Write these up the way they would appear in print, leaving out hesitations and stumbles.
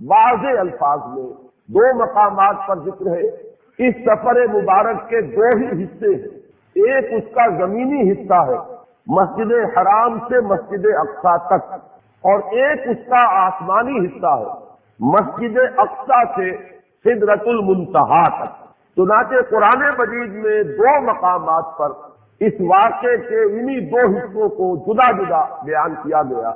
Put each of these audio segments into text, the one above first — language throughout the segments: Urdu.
واضح الفاظ میں دو مقامات پر ذکر ہے۔ اس سفر مبارک کے دو ہی حصے ہیں، ایک اس کا زمینی حصہ ہے مسجد حرام سے مسجد اقصی تک، اور ایک اس کا آسمانی حصہ ہے مسجد اقصی سے سدرۃ المنتہا تک۔ چنانچہ قرآن مجید میں دو مقامات پر اس واقعے کے انہی دو حصوں کو جدا جدا بیان کیا گیا۔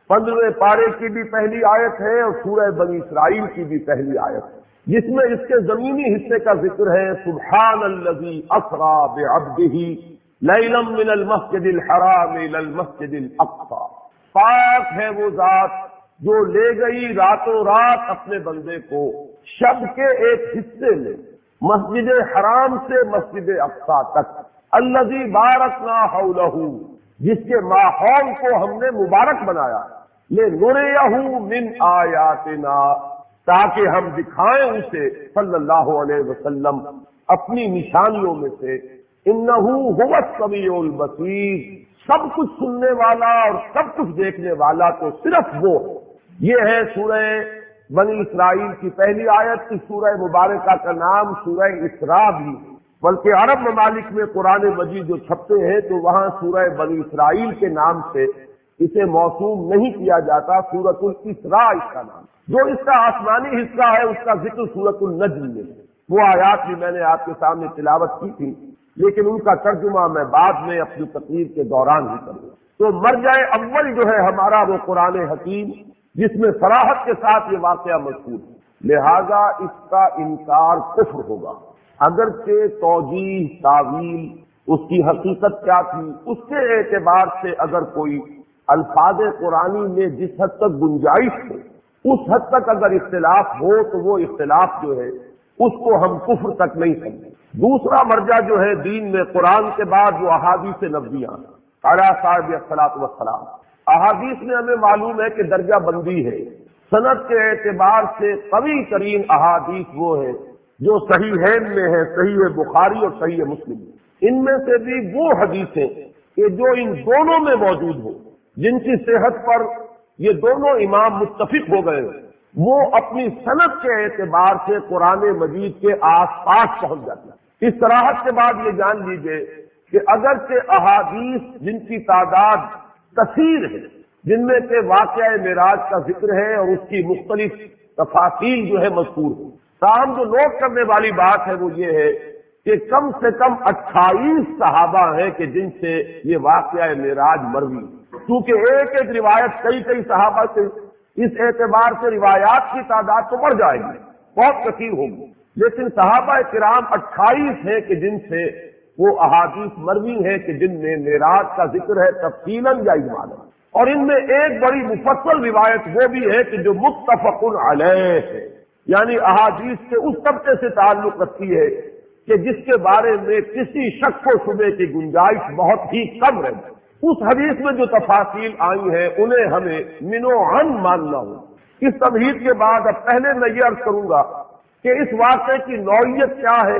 15ویں پارے کی بھی پہلی آیت ہے اور سورہ بنی اسرائیل کی بھی پہلی آیت ہے، جس میں اس کے زمینی حصے کا ذکر ہے، سبحان الذی اسری بعبدہ لیلا من المسجد الحرام الی المسجد الاقصی، پاک ہے وہ ذات جو لے گئی راتوں رات اپنے بندے کو شب کے ایک حصے میں مسجد حرام سے مسجد اقصی تک، الذی بارکنا حولہ، جس کے ماحول کو ہم نے مبارک بنایا، لنریہ من آیاتنا، تاکہ ہم دکھائیں اسے صلی اللہ علیہ وسلم اپنی نشانیوں میں سے، انہ هو السمیع البصیر، سب کچھ سننے والا اور سب کچھ دیکھنے والا تو صرف وہ ہے۔ یہ ہے سورہ بنی اسرائیل کی پہلی آیت۔ اس سورہ مبارکہ کا نام سورہ اسراء بھی، بلکہ عرب ممالک میں قرآن مجید جو چھپتے ہیں تو وہاں سورہ بنی اسرائیل کے نام سے اسے موسوم نہیں کیا جاتا، سورۃ الاسراء اس کا نام۔ جو اس کا آسمانی حصہ ہے اس کا ذکر سورۃ النجم میں، وہ آیات بھی میں نے آپ کے سامنے تلاوت کی تھی، لیکن ان کا ترجمہ میں بعد میں اپنی تقریر کے دوران ہی کروں گا۔ تو مرجع اول جو ہے ہمارا وہ قرآن حکیم، جس میں صراحت کے ساتھ یہ واقعہ مذکور ہے، لہذا اس کا انکار کفر ہوگا، اگرچہ توجیہ تعویل اس کی حقیقت کیا تھی اس کے اعتبار سے اگر کوئی الفاظ قرآنی میں جس حد تک گنجائش ہو اس حد تک اگر اختلاف ہو تو وہ اختلاف جو ہے اس کو ہم کفر تک نہیں سمجھیں۔ دوسرا مرجع جو ہے دین میں قرآن کے بعد وہ احادیث نبویہ اعلیٰ صاحب الصلاۃ والسلام۔ احادیث میں ہمیں معلوم ہے کہ درجہ بندی ہے، سند کے اعتبار سے قوی ترین احادیث وہ ہے جو صحیحین میں ہے، صحیح بخاری اور صحیح مسلم۔ ان میں سے بھی وہ حدیثیں کہ جو ان دونوں میں موجود ہوں، جن کی صحت پر یہ دونوں امام متفق ہو گئے، وہ اپنی سند کے اعتبار سے قرآن مجید کے آس پاس پہنچ جاتی ہے۔ اس صراحت کے بعد یہ جان لیجئے کہ اگرچہ احادیث جن کی تعداد کثیر ہے، جن میں سے واقعہ معراج کا ذکر ہے اور اس کی مختلف تفاصیل جو ہے مذکور ہے، تاہم جو نوٹ کرنے والی بات ہے وہ یہ ہے کہ کم سے کم 28 صحابہ ہیں کہ جن سے یہ واقعہ معراج مروی، کیونکہ ایک ایک روایت کئی صحابہ سے، اس اعتبار سے روایات کی تعداد تو بڑھ جائے گی، بہت کثیر ہوگی، لیکن صحابہ کرام 28 ہیں کہ جن سے وہ احادیث مروی ہیں کہ جن میں معراج کا ذکر ہے تفصیلاً یا اجمالاً، اور ان میں ایک بڑی مفصل روایت وہ بھی ہے کہ جو متفق علیہ ہے، یعنی احادیث کے اس طبقے سے تعلق رکھتی ہے کہ جس کے بارے میں کسی شک و شبے کی گنجائش بہت ہی کم ہے۔ اس حدیث میں جو تفاصیل آئی ہیں انہیں ہمیں منو عن ماننا ہو۔ اس تمہید کے بعد اب پہلے میں یہ عرض کروں گا کہ اس واقعے کی نوعیت کیا ہے۔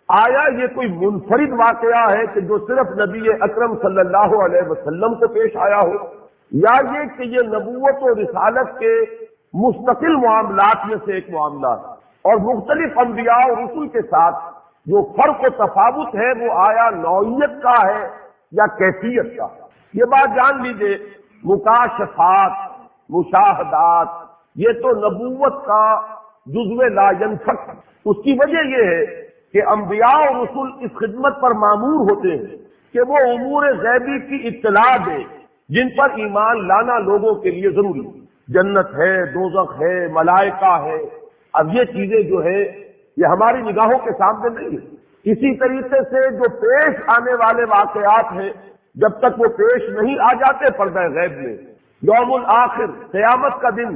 آیا یہ کوئی منفرد واقعہ ہے کہ جو صرف نبی اکرم صلی اللہ علیہ وسلم کو پیش آیا ہو، یا یہ کہ یہ نبوت و رسالت کے مستقل معاملات میں سے ایک معاملہ ہے، اور مختلف انبیاء اور رسول کے ساتھ جو فرق و تفاوت ہے وہ آیا نوعیت کا ہے یا کیفیت کا۔ یہ بات جان لیجئے، مکاشفات، مشاہدات، یہ تو نبوت کا جزو لا ینفک۔ اس کی وجہ یہ ہے کہ انبیاء اور رسول اس خدمت پر مامور ہوتے ہیں کہ وہ امور غیبی کی اطلاع دیں جن پر ایمان لانا لوگوں کے لیے ضروری ہے۔ جنت ہے، دوزخ ہے، ملائکہ ہے، اب یہ چیزیں جو ہے یہ ہماری نگاہوں کے سامنے نہیں ہے۔ اسی طریقے سے جو پیش آنے والے واقعات ہیں جب تک وہ پیش نہیں آ جاتے پردہ غیب میں، یوم الآخر قیامت کا دن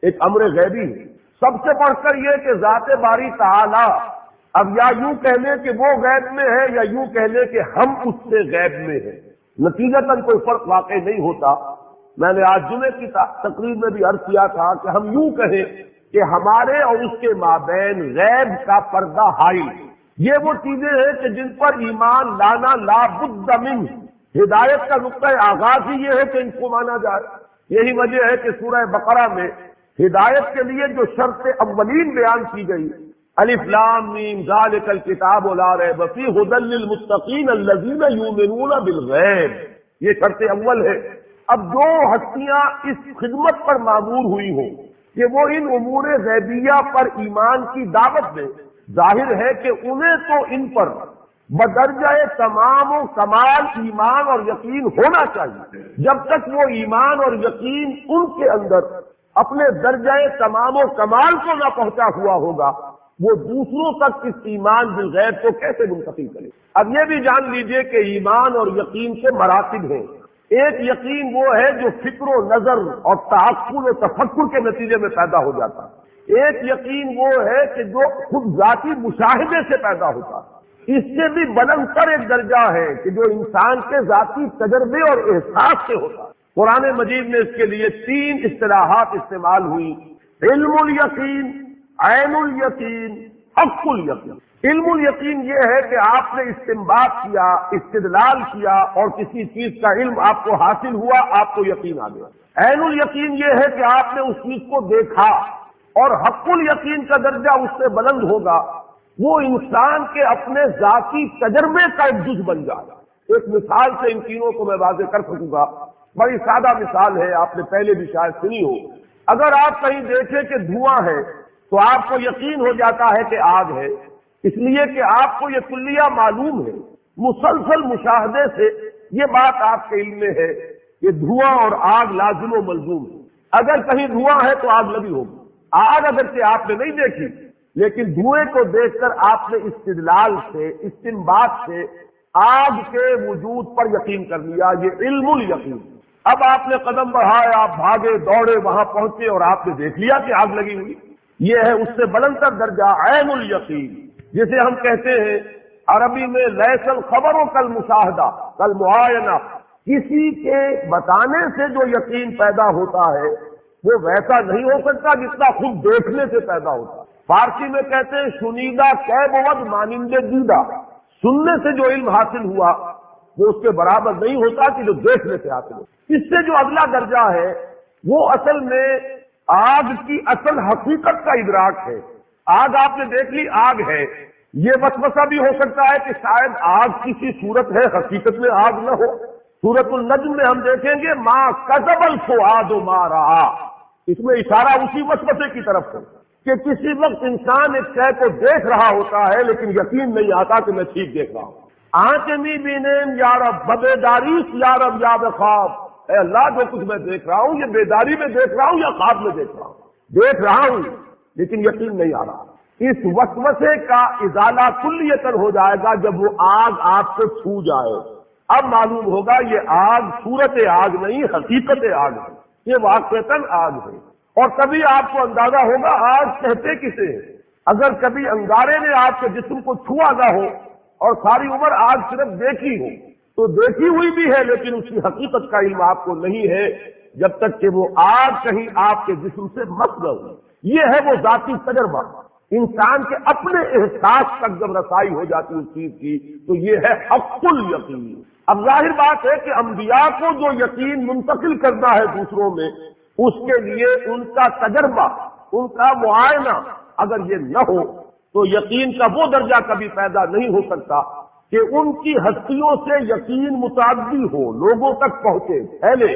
ایک امر غیبی ہے۔ سب سے بڑھ کر یہ کہ ذات باری تعالی اب یا یوں کہہ لیں کہ وہ غیب میں ہے یا یوں کہہ لیں کہ ہم اس سے غیب میں ہیں، نتیجتاً کوئی فرق واقع نہیں ہوتا۔ میں نے آج جمعے کی تقریر میں بھی عرض کیا تھا کہ ہم یوں کہیں کہ ہمارے اور اس کے مابین غیب کا پردہ حائل، یہ وہ چیزیں ہیں کہ جن پر ایمان لانا لا بد من، ہدایت کا نقطہ آغاز ہی یہ ہے کہ ان کو مانا جائے۔ یہی وجہ ہے کہ سورہ بقرہ میں ہدایت کے لیے جو شرط اولین بیان کی گئی، الف لام میم ذالک الکتاب لا ریب فیہ ھدی للمتقین الذین یؤمنون بالغیب، یہ شرط اول ہے۔ اب جو ہستیاں اس خدمت پر معمور ہوئی ہوں کہ وہ ان امور غیبیہ پر ایمان کی دعوت دیں، ظاہر ہے کہ انہیں تو ان پر بدرجہ تمام و کمال ایمان اور یقین ہونا چاہیے۔ جب تک وہ ایمان اور یقین ان کے اندر اپنے درجہ تمام و کمال کو نہ پہنچا ہوا ہوگا، وہ دوسروں تک اس ایمان بالغیب کو کیسے منتقل کرے؟ اب یہ بھی جان لیجئے کہ ایمان اور یقین کے مراتب ہیں۔ ایک یقین وہ ہے جو فکر و نظر اور تعقل و تفکر کے نتیجے میں پیدا ہو جاتا ہے، ایک یقین وہ ہے کہ جو خود ذاتی مشاہدے سے پیدا ہوتا ہے، اس سے بھی بلند تر ایک درجہ ہے کہ جو انسان کے ذاتی تجربے اور احساس سے ہوتا ہے۔ قرآن مجید میں اس کے لیے 3 اصطلاحات استعمال ہوئی، علم الیقین، عین الیقین، حق الیقین۔ علم الیقین یہ ہے کہ آپ نے استنباط کیا، استدلال کیا اور کسی چیز کا علم آپ کو حاصل ہوا، آپ کو یقین آ گیا۔ عین الیقین یہ ہے کہ آپ نے اس چیز کو دیکھا، اور حق الیقین کا درجہ اس سے بلند ہوگا، وہ انسان کے اپنے ذاتی تجربے کا ایک جز بن جائے۔ ایک مثال سے ان تینوں کو میں واضح کر سکوں گا، بڑی سادہ مثال ہے، آپ نے پہلے بھی شاید سنی ہو۔ اگر آپ کہیں دیکھیں کہ دھواں ہے تو آپ کو یقین ہو جاتا ہے کہ آگ ہے، اس لیے کہ آپ کو یہ کلیہ معلوم ہے، مسلسل مشاہدے سے یہ بات آپ کے علم میں ہے کہ دھواں اور آگ لازم و ملزوم ہے۔ اگر کہیں دھواں ہے تو آگ لگی ہوگی۔ آگ اگرچہ آپ نے نہیں دیکھی، لیکن دھوئیں کو دیکھ کر آپ نے استدلال سے، استنباط سے آگ کے وجود پر یقین کر لیا، یہ علم الیقین۔ اب آپ نے قدم بڑھائے، آپ بھاگے دوڑے، وہاں پہنچے اور آپ نے دیکھ لیا کہ آگ لگی ہوئی، یہ ہے اس سے بلند تر درجہ عین الیقین، جسے ہم کہتے ہیں عربی میں لیس الخبر کالمشاہدہ کالمعائنہ، کسی کے بتانے سے جو یقین پیدا ہوتا ہے وہ ویسا نہیں ہو سکتا جتنا خود دیکھنے سے پیدا ہوتا ہے۔ فارسی میں کہتے ہیں شنیدہ کہ بود مانند دیدہ، سننے سے جو علم حاصل ہوا وہ اس کے برابر نہیں ہوتا کہ جو دیکھنے سے حاصل ہو۔ اس سے جو اگلا درجہ ہے وہ اصل میں آگ کی اصل حقیقت کا ادراک ہے۔ آگ آپ نے دیکھ لی، آگ ہے، یہ وسوسہ بھی ہو سکتا ہے کہ شاید آگ کسی صورت ہے، حقیقت میں آگ نہ ہو۔ سورۃ النجم میں ہم دیکھیں گے ما کذب الفؤاد ما رأى، اس میں اشارہ اسی وسوسے کی طرف ہے کہ کسی وقت انسان ایک شے کو دیکھ رہا ہوتا ہے لیکن یقین نہیں آتا کہ میں ٹھیک دیکھ رہا ہوں۔ آنکھیں می بینین یا رب ببیداریس یا رب یا بخواب، اے اللہ جو کچھ میں دیکھ رہا ہوں یہ بیداری میں دیکھ رہا ہوں یا خواب میں دیکھ رہا ہوں، دیکھ رہا ہوں لیکن یقین نہیں آ رہا۔ اس وسوسے کا ازالہ کلیتاً ہو جائے گا جب وہ آگ آپ کو چھو جائے، اب معلوم ہوگا یہ آگ صورت آگ نہیں، حقیقت آگ ہے، یہ واقعتاً آگ ہے۔ اور کبھی آپ کو اندازہ ہوگا آگ کہتے کسے ہیں۔ اگر کبھی انگارے نے آپ کے جسم کو چھوا نہ ہو اور ساری عمر آگ صرف دیکھی ہو تو دیکھی ہوئی بھی ہے لیکن اس کی حقیقت کا علم آپ کو نہیں ہے جب تک کہ وہ آگ کہیں آپ کے جسم سے مس نہ ہو۔ یہ ہے وہ ذاتی تجربہ، انسان کے اپنے احساس تک جب رسائی ہو جاتی اس چیز کی تو یہ ہے حق الیقین۔ اب ظاہر بات ہے کہ انبیاء کو جو یقین منتقل کرنا ہے دوسروں میں، اس کے لیے ان کا تجربہ، ان کا معائنہ اگر یہ نہ ہو تو یقین کا وہ درجہ کبھی پیدا نہیں ہو سکتا کہ ان کی ہستیوں سے یقین متعدی ہو، لوگوں تک پہنچے پھیلے۔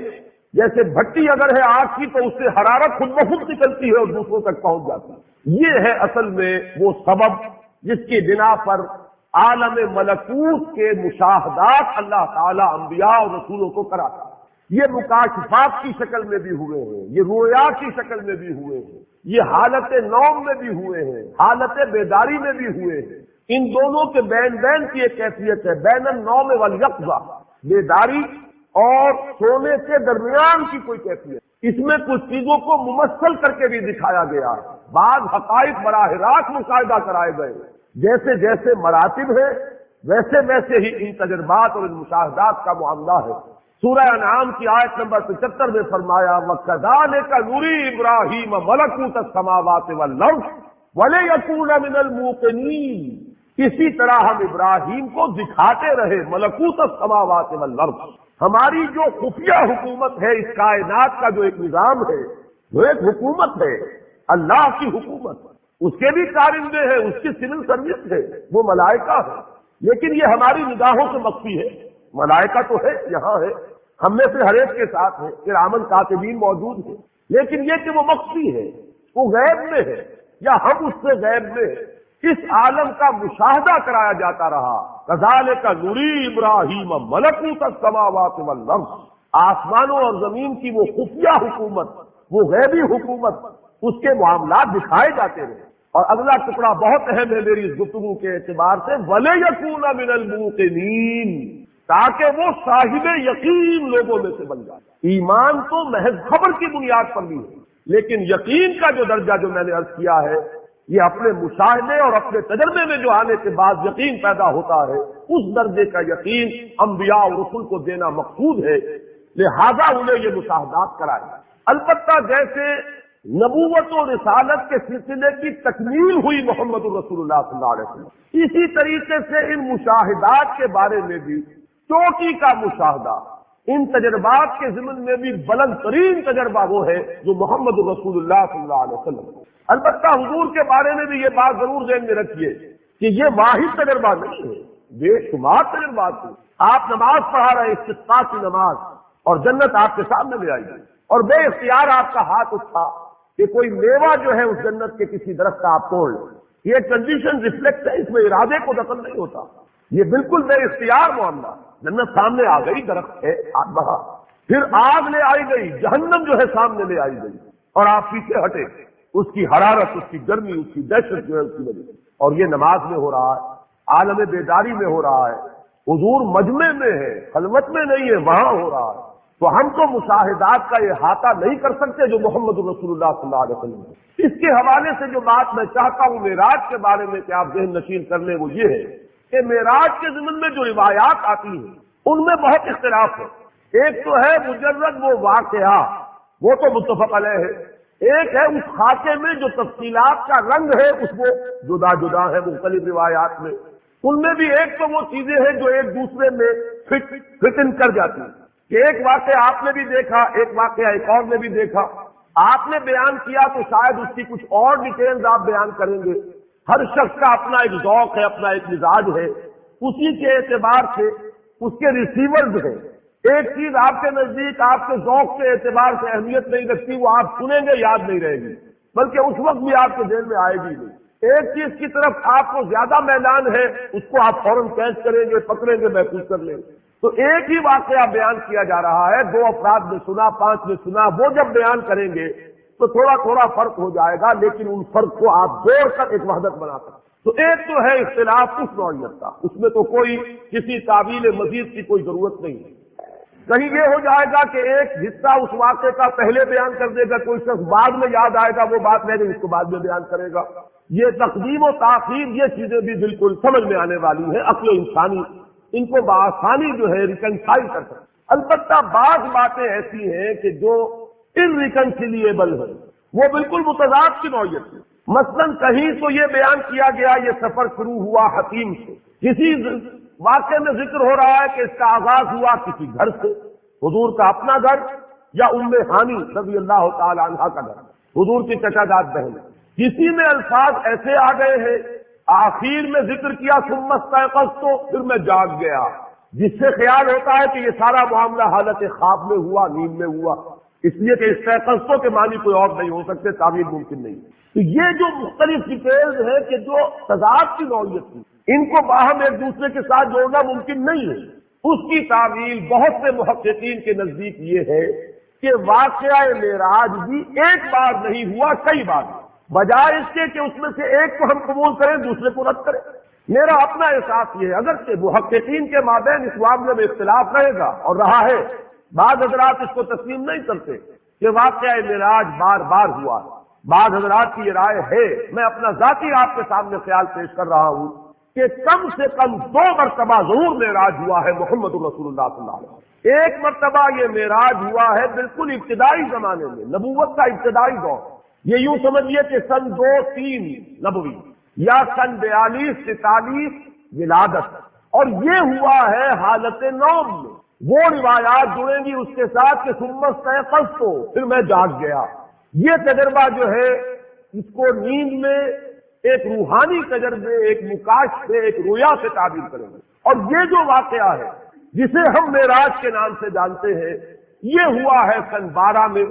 جیسے بھٹی اگر ہے آگ کی تو اس سے حرارت خود بخود نکلتی ہے اور دوسروں تک پہنچ جاتی ہے۔ یہ ہے اصل میں وہ سبب جس کی بنا پر عالم ملکوت کے مشاہدات اللہ تعالی انبیاء اور رسولوں کو کراتا ہے۔ یہ مکاشفات کی شکل میں بھی ہوئے ہیں، یہ رؤیا کی شکل میں بھی ہوئے ہیں، یہ حالت نوم میں بھی ہوئے ہیں، حالت بیداری میں بھی ہوئے ہیں۔ ان دونوں کے بین بین کی ایک کیفیت ہے، بین النوم والیقظہ، بیداری اور سونے کے درمیان کی کوئی کیفیت۔ اس میں کچھ چیزوں کو ممثل کر کے بھی دکھایا گیا ہے، بعض حقائق براہ راست مشاہدہ کرائے گئے، جیسے جیسے مراتب ہے ویسے ویسے ہی ان تجربات اور ان مشاہدات کا معاملہ ہے۔ سورہ انعام کی آیت نمبر 75 میں فرمایا وَكَذَلِكَ نُرِي إِبْرَاهِيمَ مَلَكُوتَ السَّمَاوَاتِ وَالْأَرْضِ وَلِيَكُونَ مِنَ الْمُوقِنِينَ، اسی طرح ہم ابراہیم کو دکھاتے رہے ملکوت السماوات والارض، ہماری جو خفیہ حکومت ہے اس کائنات کا جو ایک نظام ہے وہ ایک حکومت ہے، اللہ کی حکومت، اس کے بھی کارندے ہیں، اس کی سول سروس ہے، وہ ملائکہ ہے، لیکن یہ ہماری نگاہوں سے مخفی ہے۔ ملائکہ تو ہے، یہاں ہے، ہم میں سے ہر ایک کے ساتھ ہے، کرامن کاتبین موجود ہیں، لیکن یہ کہ وہ مخفی ہے، وہ غیب میں ہے، یا ہم اس سے غیب میں ہے۔ اس عالم کا مشاہدہ کرایا جاتا رہا۔ کذالک نری ابراہیم ملکوت السماوات والارض، آسمانوں اور زمین کی وہ خفیہ حکومت، وہ غیبی حکومت، اس کے معاملات دکھائے جاتے رہے۔ اور اگلا ٹکڑا بہت اہم ہے میری اس گفتگو کے اعتبار سے، وَلِيَكُونَ مِنَ الْمُوقِنِينَ، تاکہ وہ صاحب یقین لوگوں میں سے بن جائے۔ ایمان تو محض خبر کی بنیاد پر بھی ہے، لیکن یقین کا جو درجہ جو میں نے عرض کیا ہے، یہ اپنے مشاہدے اور اپنے تجربے میں جو آنے کے بعد یقین پیدا ہوتا ہے، اس درجے کا یقین انبیاء اور رسل کو دینا مقصود ہے، لہذا انہیں یہ مشاہدات کرائے۔ البتہ جیسے نبوت و رسالت کے سلسلے کی تکمیل ہوئی محمد الرسول اللہ صلی اللہ علیہ وسلم، اسی طریقے سے ان مشاہدات کے بارے میں بھی چوٹی کا مشاہدہ، ان تجربات کے ضمن میں بھی بلند ترین تجربہ وہ ہے جو محمد الرسول اللہ صلی اللہ علیہ وسلم۔ البتہ حضور کے بارے میں بھی یہ بات ضرور ذہن میں رکھیے کہ یہ واحد تجربہ نہیں ہے، بے شمار تجربات ہیں۔ آپ نماز پڑھا رہے، استسقاء کی نماز، اور جنت آپ کے سامنے لے آئی، اور بے اختیار آپ کا ہاتھ اٹھا کہ کوئی میوہ جو ہے اس جنت کے کسی درخت کا آپ توڑ لیں۔ یہ کنڈیشن ریفلیکٹ ہے، اس میں ارادے کو دخل نہیں ہوتا، یہ بالکل بے اختیار معاملہ۔ جنت سامنے آ گئی، درخت ہے، آگ بہا، پھر آگ لے آئی گئی، جہنم جو ہے سامنے لے آئی گئی، اور آپ پیچھے ہٹے، اس کی حرارت، اس کی گرمی، اس کی دہشت جو ہے اس کی وجہ سے۔ اور یہ نماز میں ہو رہا ہے، عالم بیداری میں ہو رہا ہے، حضور مجمع میں ہے، خلوت میں نہیں ہے، وہاں ہو رہا ہے۔ تو ہم تو مشاہدات کا احاطہ نہیں کر سکتے جو محمد رسول اللہ صلی اللہ علیہ وسلم ہے۔ اس کے حوالے سے جو بات میں چاہتا ہوں معراج کے بارے میں کہ آپ ذہن نشین کر لیں، وہ یہ ہے کہ معراج کے ضمن میں جو روایات آتی ہیں ان میں بہت اختلاف ہے۔ ایک تو ہے مجرد وہ واقعہ، وہ تو متفق علیہ ہے، ایک ہے اس خاکے میں جو تفصیلات کا رنگ ہے، اس میں جدا جدا ہے مختلف روایات میں۔ ان میں بھی ایک تو وہ چیزیں ہیں جو ایک دوسرے میں فٹ ان کر جاتی ہیں، کہ ایک واقعہ آپ نے بھی دیکھا، ایک واقعہ ایک اور نے بھی دیکھا، آپ نے بیان کیا تو شاید اس کی کچھ اور ڈیٹیلز آپ بیان کریں گے۔ ہر شخص کا اپنا ایک ذوق ہے، اپنا ایک مزاج ہے، اسی کے اعتبار سے اس کے ریسیورز ہیں۔ ایک چیز آپ کے نزدیک آپ کے ذوق کے اعتبار سے اہمیت نہیں رکھتی، وہ آپ سنیں گے یاد نہیں رہے گی، بلکہ اس وقت بھی آپ کے ذہن میں آئے گی نہیں۔ ایک چیز کی طرف آپ کو زیادہ میلان ہے، اس کو آپ فوراً کیچ کریں گے، پکڑیں گے، محفوظ کر لیں گے۔ تو ایک ہی واقعہ بیان کیا جا رہا ہے، 2 افراد نے سنا، 5 نے سنا، وہ جب بیان کریں گے تو تھوڑا تھوڑا فرق ہو جائے گا، لیکن ان فرق کو آپ جوڑ کر ایک وحدت بنا سکتے۔ تو ایک تو ہے اختلاف اس نوعیت کا، اس میں تو کوئی کسی تعویل مزید کی کوئی ضرورت نہیں ہے۔ کہیں یہ ہو جائے گا کہ ایک حصہ اس واقعے کا پہلے بیان کر دے گا، کوئی شخص بعد میں یاد آئے گا وہ بات میں نے اس کو بعد میں بیان کرے گا۔ یہ تقدیم و تاخیر، یہ چیزیں بھی بالکل سمجھ میں آنے والی ہیں، عقل انسانی ان کو بآسانی جو ہے ریکنسائل کر سکتے۔ البتہ بعض باتیں ایسی ہیں کہ جو انریکنسیلیبل ہیں، وہ بالکل متضاد کی نوعیت ہے۔ مثلا کہیں تو یہ بیان کیا گیا یہ سفر شروع ہوا حتیم سے، کسی واقعے میں ذکر ہو رہا ہے کہ اس کا آغاز ہوا کسی گھر سے، حضور کا اپنا گھر یا ام ہانی رضی اللہ تعالی عنہا کا گھر، حضور کی چچا داد بہن۔ کسی میں الفاظ ایسے آ گئے ہیں، آخر میں ذکر کیا ثم استيقظت، پھر میں جاگ گیا، جس سے خیال ہوتا ہے کہ یہ سارا معاملہ حالت خواب میں ہوا، نیند میں ہوا، اس لیے کہ استيقظت کے معنی کوئی اور نہیں ہو سکتے، تعبیر ممکن نہیں۔ تو یہ جو مختلف ڈیٹیلز ہیں کہ جو تضاد کی نوعیت کی، ان کو باہم ایک دوسرے کے ساتھ جوڑنا ممکن نہیں ہے، اس کی تعویل بہت سے محققین کے نزدیک یہ ہے کہ واقعہ معراج بھی ایک بار نہیں ہوا، کئی بار، بجائے اس کے کہ اس میں سے ایک کو ہم قبول کریں دوسرے کو رد کریں۔ میرا اپنا احساس یہ ہے، اگرچہ محققین کے مابین اس معاملے میں اختلاف رہے گا اور رہا ہے، بعض حضرات اس کو تسلیم نہیں کرتے کہ واقعہ معراج بار بار ہوا، بعض حضرات کی یہ رائے ہے، میں اپنا ذاتی آپ کے سامنے خیال پیش کر رہا ہوں کہ کم سے کم 2 مرتبہ ضرور معراج ہوا ہے محمد رسول اللہ صلی اللہ علیہ وسلم۔ ایک مرتبہ یہ معراج ہوا ہے بالکل ابتدائی زمانے میں، نبوت کا ابتدائی دور، یہ یوں سمجھیے کہ سن 2-3 نبوی یا سن 42-43 ولادت، اور یہ ہوا ہے حالت نوم میں۔ وہ روایات جڑیں گی اس کے ساتھ کہ ثم استيقظت، پھر میں جاگ گیا، یہ تجربہ جو ہے اس کو نیند میں ایک روحانی تجربے، ایک مکاش سے، ایک رویا سے تعبیر کریں گے۔ اور یہ جو واقعہ ہے جسے ہم معراج کے نام سے جانتے ہیں، یہ ہوا ہے سن 12 میں،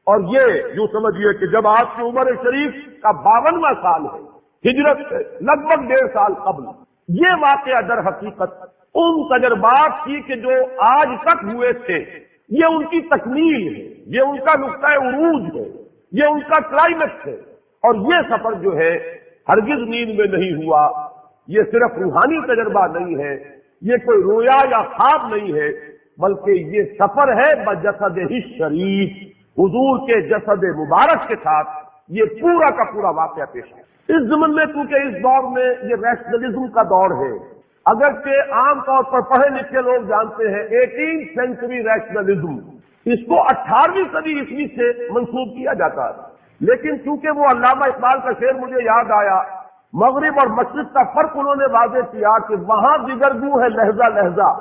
اور یہ یوں سمجھیے کہ جب آپ کی عمر شریف کا 52واں سال ہے ہجرت سے لگ بھگ 1.5 سال قبل، یہ واقعہ در حقیقت ان تجربات کی کہ جو آج تک ہوئے تھے، یہ ان کی تکمیل ہے، یہ ان کا نقطۂ عروج ہے، یہ ان کا کلائمیکس ہے۔ اور یہ سفر جو ہے ہرگز نیند میں نہیں ہوا، یہ صرف روحانی تجربہ نہیں ہے، یہ کوئی رویا یا خواب نہیں ہے، بلکہ یہ سفر ہے بجسد ہی شریف، حضور کے جسد مبارک کے ساتھ یہ پورا کا پورا واقعہ پیش ہے۔ اس ضمن میں کیونکہ اس دور میں یہ ریشنلزم کا دور ہے، اگرچہ عام طور پر پڑھے لکھے لوگ جانتے ہیں 18 سینچری ریشنلزم، اس کو 18ویں صدی عیسوی سے منسوب کیا جاتا ہے، لیکن چونکہ وہ علامہ اقبال کا شعر مجھے یاد آیا، مغرب اور مشرق کا فرق انہوں نے واضح کیا کہ وہاں دیگرگوں ہے لہجہ لہجہ،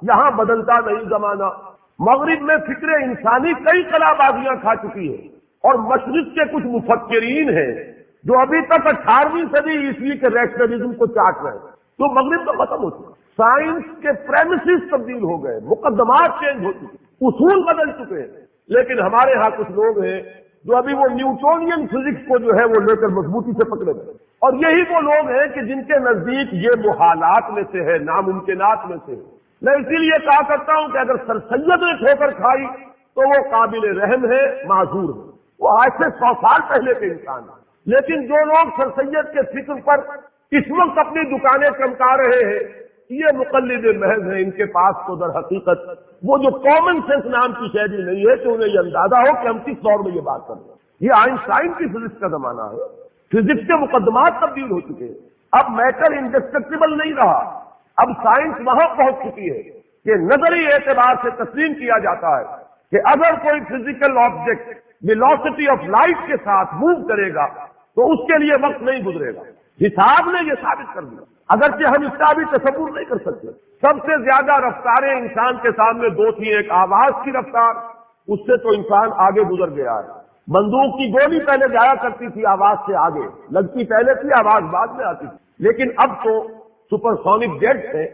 یہاں بدلتا نہیں زمانہ۔ مغرب میں فکر انسانی کئی قلع بازیاں کھا چکی ہے، اور مشرق کے کچھ مفکرین ہیں جو ابھی تک 18ویں صدی عیسوی کے ریشنلزم کو چاٹ رہے ہیں۔ تو مغرب تو ختم ہو چکا، سائنس کے پریمیسز تبدیل ہو گئے، مقدمات چینج ہو چکے، اصول بدل چکے ہیں، لیکن ہمارے ہاں کچھ لوگ ہیں جو ابھی وہ نیوٹونین فزکس کو جو ہے وہ لے کر مضبوطی سے پکڑے گئے، اور یہی وہ لوگ ہیں کہ جن کے نزدیک یہ محالات میں سے ہے، ناممکنات میں سے ہے۔ میں اسی لیے کہا کرتا ہوں کہ اگر سر سید نے ٹھوکر کھائی تو وہ قابل رحم ہے، معذور ہے، وہ آج سے 100 سال پہلے کے انسان ہیں۔ لیکن جو لوگ سر سید کے فکر پر اس وقت اپنی دکانیں چمکا رہے ہیں، یہ مقلد محض ہیں، ان کے پاس تو در حقیقت وہ جو کامن سینس نام کی شے بھی نہیں ہے کہ انہیں یہ اندازہ ہو کہ ہم کس دور میں یہ بات کر رہے ہیں۔ یہ آئنسٹائن کی فزکس کا زمانہ ہے، فزکس کے مقدمات تبدیل ہو چکے ہیں، اب میٹر انڈسٹرکٹیبل نہیں رہا، اب سائنس وہاں پہنچ چکی ہے کہ نظری اعتبار سے تسلیم کیا جاتا ہے کہ اگر کوئی physical object velocity of light کے ساتھ موو کرے گا تو اس کے لیے وقت نہیں گزرے گا۔ حساب نے یہ ثابت کر دیا، اگرچہ ہم اس کا بھی تصور نہیں کر سکتے۔ سب سے زیادہ رفتاریں انسان کے سامنے دو تھی، ایک آواز کی رفتار، اس سے تو انسان آگے گزر گیا ہے۔ بندوق کی گولی پہلے جایا کرتی تھی آواز سے آگے، لگتی پہلے تھی، آواز بعد میں آتی تھی، لیکن اب تو سپر سونک جیٹ ہے،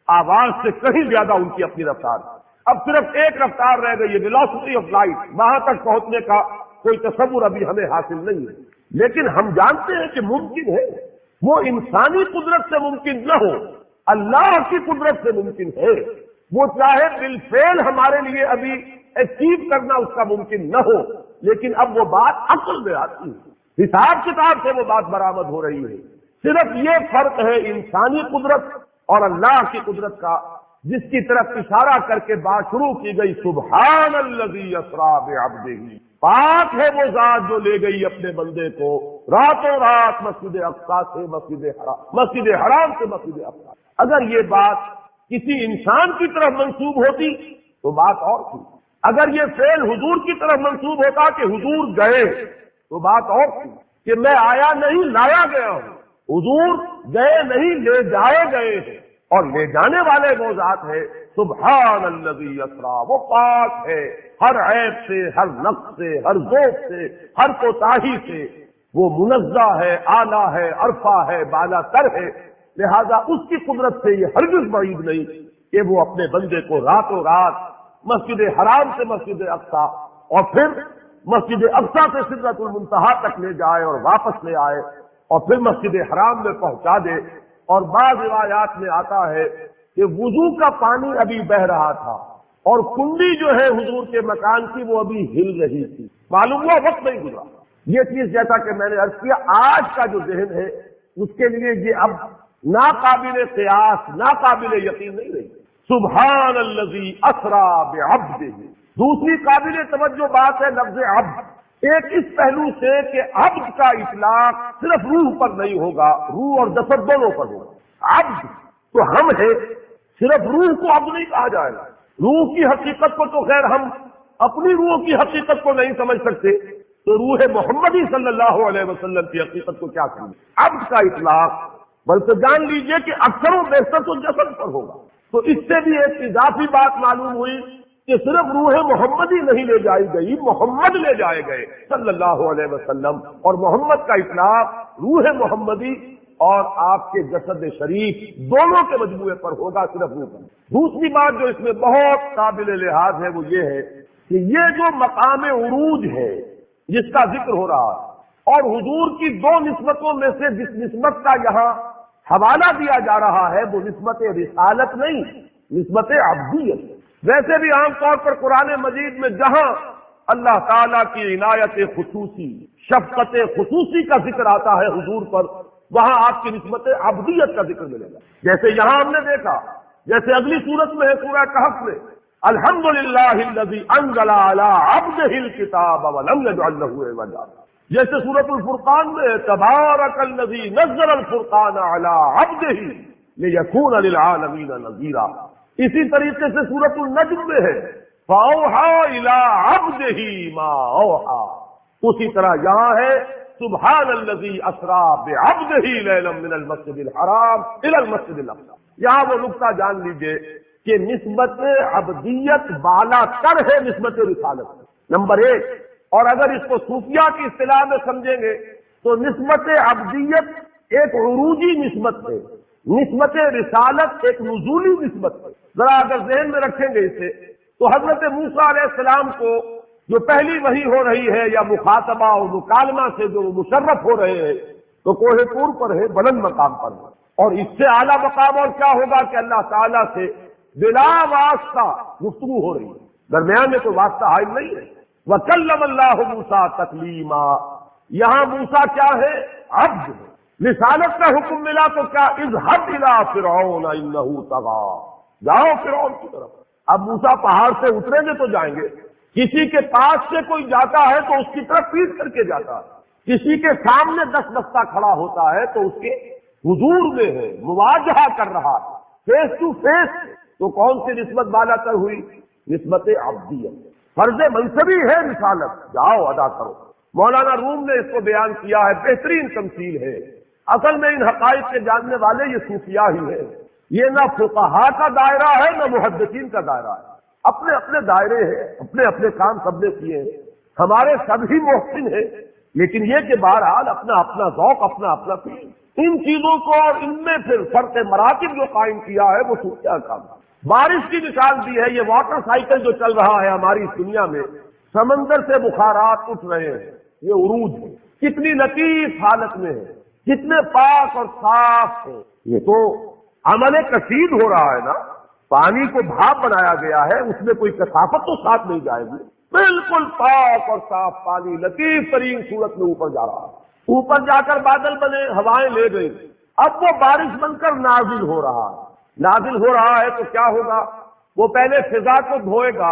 آواز سے کہیں زیادہ ان کی اپنی رفتار، اب صرف ایک رفتار رہ گئی ہے، ویلوسٹی آف لائٹ، وہاں تک پہنچنے کا کوئی تصور ابھی ہمیں حاصل نہیں ہے، لیکن ہم جانتے ہیں کہ ممکن ہے، وہ انسانی قدرت سے ممکن نہ ہو، اللہ کی قدرت سے ممکن ہے، وہ چاہے بالفعل ہمارے لیے ابھی اچیو کرنا اس کا ممکن نہ ہو، لیکن اب وہ بات عقل میں آتی ہے، حساب کتاب سے وہ بات برآمد ہو رہی ہے۔ صرف یہ فرق ہے انسانی قدرت اور اللہ کی قدرت کا، جس کی طرف اشارہ کر کے بات شروع کی گئی، سبحان الذی اسریٰ بعبدہ، پاک ہے وہ ذات جو لے گئی اپنے بندے کو راتوں رات مسجد اقصیٰ سے مسجد حرام سے مسجد اقصیٰ۔ اگر یہ بات کسی انسان کی طرف منسوب ہوتی تو بات اور تھی، اگر یہ فعل حضور کی طرف منسوب ہوتا کہ حضور گئے تو بات اور تھی کہ میں آیا نہیں لایا گیا ہوں، حضور گئے نہیں لے جائے گئے ہیں، اور لے جانے والے وہ ذات ہے سبحان الذی اسریٰ، وہ پاک ہے ہر عیب سے، ہر نقص سے، ہر ذوق سے، ہر کوتاہی سے، وہ منزہ ہے، اعلیٰ ہے، عرفہ ہے، بالا تر ہے، لہذا اس کی قدرت سے یہ ہرگز بعید نہیں کہ وہ اپنے بندے کو راتوں رات مسجد حرام سے مسجد اقصیٰ اور پھر مسجد اقصیٰ سے سدرۃ المنتہا تک لے جائے اور واپس لے آئے اور پھر مسجد حرام میں پہنچا دے۔ اور بعض روایات میں آتا ہے کہ وضو کا پانی ابھی بہ رہا تھا اور کنڈی جو ہے حضور کے مکان کی وہ ابھی ہل رہی تھی، معلوم ہوا وقت نہیں گزرا۔ یہ چیز جیسا کہ میں نے عرض کیا، آج کا جو ذہن ہے اس کے لیے یہ اب ناقابل قیاس، ناقابل یقین نہیں رہی۔ سبحان الذی اسریٰ بعبدہ۔ دوسری قابل توجہ بات ہے لفظ عبد، ایک اس پہلو سے کہ عبد کا اطلاق صرف روح پر نہیں ہوگا، روح اور جسد دونوں پر ہوگا۔ عبد تو ہم ہے، صرف روح کو عبد نہیں کہا جائے گا، روح کی حقیقت کو تو خیر ہم اپنی روح کی حقیقت کو نہیں سمجھ سکتے، تو روح محمدی صلی اللہ علیہ وسلم کی حقیقت کو کیا کریں۔ عبد کا اطلاق بلکہ جان لیجئے کہ اکثر و بیشتر تو جسد پر ہوگا۔ تو اس سے بھی ایک اضافی بات معلوم ہوئی کہ صرف روح محمد ہی نہیں لے جائی گئی، محمد لے جائے گئے صلی اللہ علیہ وسلم، اور محمد کا اطلاق روح محمدی اور آپ کے جسد شریف دونوں کے مجموعے پر ہوگا، صرف روح پر۔ دوسری بات جو اس میں بہت قابل لحاظ ہے وہ یہ ہے کہ یہ جو مقام عروج ہے جس کا ذکر ہو رہا ہے، اور حضور کی دو نسبتوں میں سے جس نسبت کا یہاں حوالہ دیا جا رہا ہے وہ نسبت رسالت نہیں، نسبت عبدیت۔ ویسے بھی عام طور پر قرآن مجید میں جہاں اللہ تعالیٰ کی عنایت خصوصی، شفقت خصوصی کا ذکر آتا ہے حضور پر، وہاں آپ کی نسبت عبدیت کا ذکر ملے گا۔ جیسے یہاں ہم نے دیکھا، جیسے اگلی سورت میں ہے سورہ کہف میں، الحمدللہ الذی انزل علی عبدہ الکتاب ولم یجعل لہ عوجا، جیسے سورۃ الفرقان میں تبارک الذی نزل الفرقان علی عبدہ لیکون للعالمین نذیرا، اسی طریقے سے سورۃ النجم میں ہے فَأَوْحَىٰ إِلَىٰ عَبْدِهِ مَا أَوْحَىٰ، اسی طرح یہاں ہے سبحان الذی اسریٰ بعبدہ لیلا من المسجد الحرام الی المسجد الاقصی۔ یہاں وہ نقطہ جان لیجئے کہ نسبت عبدیت بالا تر ہے نسبت رسالت، نمبر ایک۔ اور اگر اس کو صوفیہ کی اصطلاح میں سمجھیں گے تو نسبت عبدیت ایک عروجی نسبت ہے، نسبت رسالت ایک نزولی نسبت ہے۔ ذرا اگر ذہن میں رکھیں گے اسے تو حضرت موسیٰ علیہ السلام کو جو پہلی وحی ہو رہی ہے یا مخاطبہ اور مکالمہ سے جو مشرف ہو رہے ہیں تو کوہ طور پر ہے، بلند مقام پر ہے، اور اس سے اعلیٰ مقام اور کیا ہوگا کہ اللہ تعالیٰ سے بلا واسطہ گفتگو ہو رہی ہے، درمیان میں کوئی واسطہ حائل نہیں ہے۔ وَكَلَّمَ اللَّهُ مُوسَىٰ تَكْلِيمًا، یہاں موسیٰ کیا ہے؟ عبد ہے۔ رسالت کا حکم ملا تو کیا؟ اذهب إِلَىٰ فِرْعَوْنَ إِنَّهُ طَغَىٰ، جاؤ فرعون کی طرف۔ اب موسیٰ پہاڑ سے اتریں گے تو جائیں گے، کسی کے پاس سے کوئی جاتا ہے تو اس کی طرف پیٹ کر کے جاتا ہے، کسی کے سامنے دس بستہ کھڑا ہوتا ہے تو اس کے حضور میں ہے، مواجہہ کر رہا ہے، فیس ٹو فیس، تو کون سی نسبت بالا تر ہوئی؟ نسبت عبدیت۔ فرض منصبی ہے رسالت، جاؤ ادا کرو۔ مولانا روم نے اس کو بیان کیا ہے، بہترین تمثیل ہے۔ اصل میں ان حقائق کے جاننے والے یہ صوفیاء ہی ہیں، یہ نہ فقہاء کا دائرہ ہے نہ محدثین کا دائرہ ہے، اپنے اپنے دائرے ہیں، اپنے اپنے کام سب نے کیے ہیں، ہمارے سب ہی محسن ہیں، لیکن یہ کہ بہرحال اپنا اپنا ذوق، اپنا اپنا فیل، ان چیزوں کو اور ان میں پھر فرق مراتب جو قائم کیا ہے وہ صوفیاء کا کام۔ بارش کی مثال دی ہے، یہ واٹر سائیکل جو چل رہا ہے ہماری اس دنیا میں، سمندر سے بخارات اٹھ رہے ہیں، یہ عروج ہے، کتنی لطیف حالت میں ہے، کتنے پاک اور صاف ہے، یہ تو عمل کثیر ہو رہا ہے نا۔ پانی کو بھاپ بنایا گیا ہے، اس میں کوئی کثافت تو ساتھ نہیں جائے گی، بالکل پاک اور صاف پانی لطیف ترین صورت میں اوپر جا رہا ہے، اوپر جا کر بادل بنے، ہوائیں لے گئی، اب وہ بارش بن کر نازل ہو رہا ہے۔ نازل ہو رہا ہے تو کیا ہوگا؟ وہ پہلے فضا کو دھوئے گا،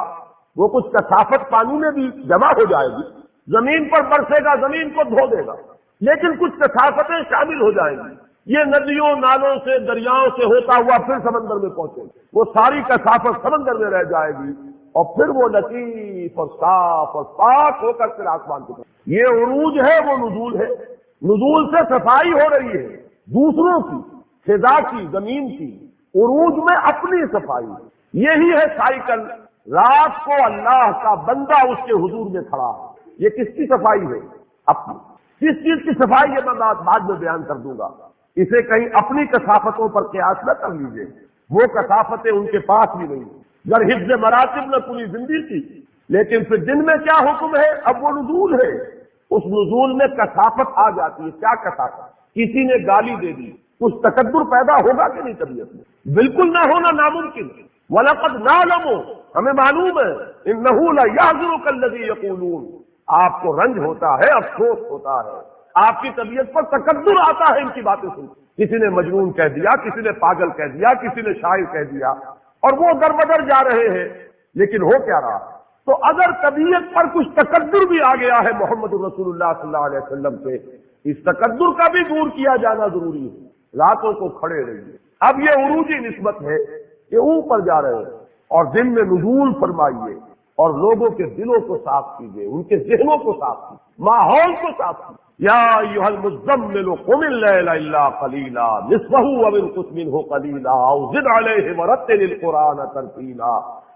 وہ کچھ کثافت پانی میں بھی جمع ہو جائے گی، زمین پر برسے گا، زمین کو دھو دے گا، لیکن کچھ کثافتیں شامل ہو جائیں گی، یہ ندیوں نالوں سے دریاؤں سے ہوتا ہوا پھر سمندر میں پہنچے گا، وہ ساری کثافت سمندر میں رہ جائے گی، اور پھر وہ لطیف اور صاف اور پاک ہو کر پھر آسمان کی طرف۔ یہ عروج ہے، وہ نزول ہے، نزول سے صفائی ہو رہی ہے دوسروں کی، فضا کی، زمین کی، عروج میں اپنی صفائی۔ یہی ہے سائیکل، رات کو اللہ کا بندہ اس کے حضور میں کھڑا ہے، یہ کس کی صفائی ہے؟ اپنی۔ کس چیز کی صفائی ہے میں بعد میں بیان کر دوں گا، اسے کہیں اپنی کثافتوں پر قیاس نہ کر لیجیے، وہ کثافتیں ان کے پاس بھی نہیں، گر حفظ مراتب میں پوری زندگی تھی، لیکن پھر دن میں کیا حکم ہے؟ اب وہ نزول ہے، اس نزول میں کثافت آ جاتی ہے۔ کیا کثافت؟ کسی نے گالی دے دی، کچھ تکبر پیدا ہوگا کہ نہیں طبیعت میں؟ بالکل نہ ہونا ناممکن ہے۔ وَلَقَدْ نَعْلَمُ، ہمیں معلوم ہے، إِنَّهُ لَيَحْزُنُكَ الَّذِي يَقُولُونَ، آپ کو رنج ہوتا ہے، افسوس ہوتا ہے، آپ کی طبیعت پر تکبر آتا ہے ان کی باتیں سن، کسی نے مجنون کہہ دیا، کسی نے پاگل کہہ دیا، کسی نے شاعر کہہ دیا، اور وہ در بدر جا رہے ہیں، لیکن ہو کیا رہا؟ تو اگر طبیعت پر کچھ تکبر بھی آ گیا ہے محمد رسول اللہ صلی اللہ علیہ وسلم سے، اس تکبر کا بھی دور کیا جانا ضروری ہے۔ راتوں کو کھڑے رہیے۔ اب یہ عروجی نسبت ہے کہ اوپر جا رہے ہیں، اور دن میں نزول فرمائیے، اور لوگوں کے دلوں کو صاف کیجیے، ان کے ذہنوں کو صاف کیجیے، ماحول کو صاف کیجیے۔ یا ایھا المزمل قم اللیل الا قلیلا نصفہ او انقص منہ قلیلا او زد علیہ ورتل القرآن ترتیلا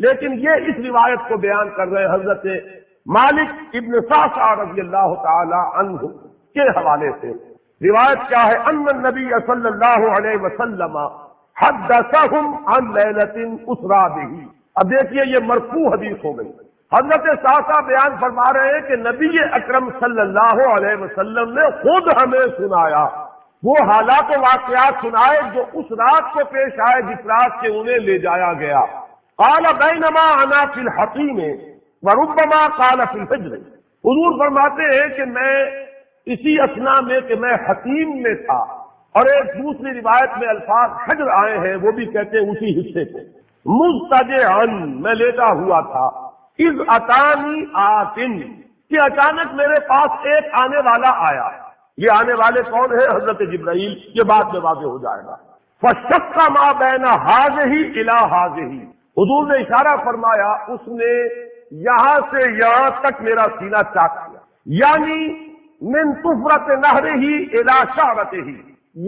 لیکن یہ اس روایت کو بیان کر رہے حضرت مالک ابن صعصع رضی اللہ تعالی عنہ کے حوالے سے۔ روایت کیا ہے؟ ان النبی صلی اللہ علیہ وسلم حدثهم عن لیلۃ اسری بہ۔ اب دیکھیے یہ مرفوع حدیث ہو گئی۔ حضرت صعصع بیان فرما رہے ہیں کہ نبی اکرم صلی اللہ علیہ وسلم نے خود ہمیں سنایا، وہ حالات و واقعات سنائے جو اس رات کو پیش آئے جس رات کے انہیں لے جایا گیا۔ قال بینما انا فی الحطیم وربما قال فی الحجر۔ حضور فرماتے ہیں کہ میں اسی اسنا میں کہ میں حطیم میں تھا، اور ایک دوسری روایت میں الفاظ حجر آئے ہیں، وہ بھی کہتے ہیں اسی حصے کو۔ مضطجعا، میں لیٹا ہوا تھا، اذ اتانی آتن، کہ اچانک میرے پاس ایک آنے والا آیا۔ یہ آنے والے کون ہیں؟ حضرت جبرائیل، یہ بعد میں واضح ہو جائے گا۔ فشق ما بین ہذہ الی ہذہ، حضور نے اشارہ فرمایا، اس نے یہاں سے یہاں تک میرا سینہ چاک کیا، یعنی من طفرت نہرہ الی شعرتہ،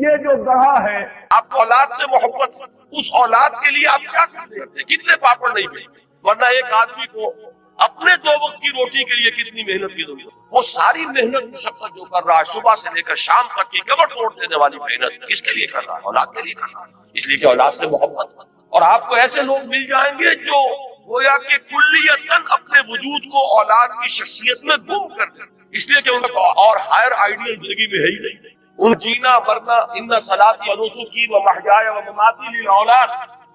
یہ جو گڑھا ہے۔ آپ کو اولاد سے محبت، اس اولاد کے لیے آپ کیا کرتے ہیں؟ کتنے پاپڑ نہیں بھیجتے؟ ورنہ ایک آدمی کو اپنے 2 وقت کی روٹی کے لیے کتنی محنت کی ضرورت، وہ ساری محنت مشقت جو کر رہا ہے صبح سے لے کر شام تک کی کمر توڑ دینے والی محنت کس کے لیے کر رہا ہے؟ اولاد کے لیے کر رہا ہے، اس لیے کہ اولاد سے محبت۔ اور آپ کو ایسے لوگ مل جائیں گے جو گویا کہ کلیتاً اپنے وجود کو اولاد کی شخصیت میں گم کر دیں، اس لیے کہ ان کا اور ہائر آئیڈیل زندگی میں ہے ہی نہیں۔ ان جینا مرنا، ان صلاتی و نسکی و محیای و مماتی للاولاد،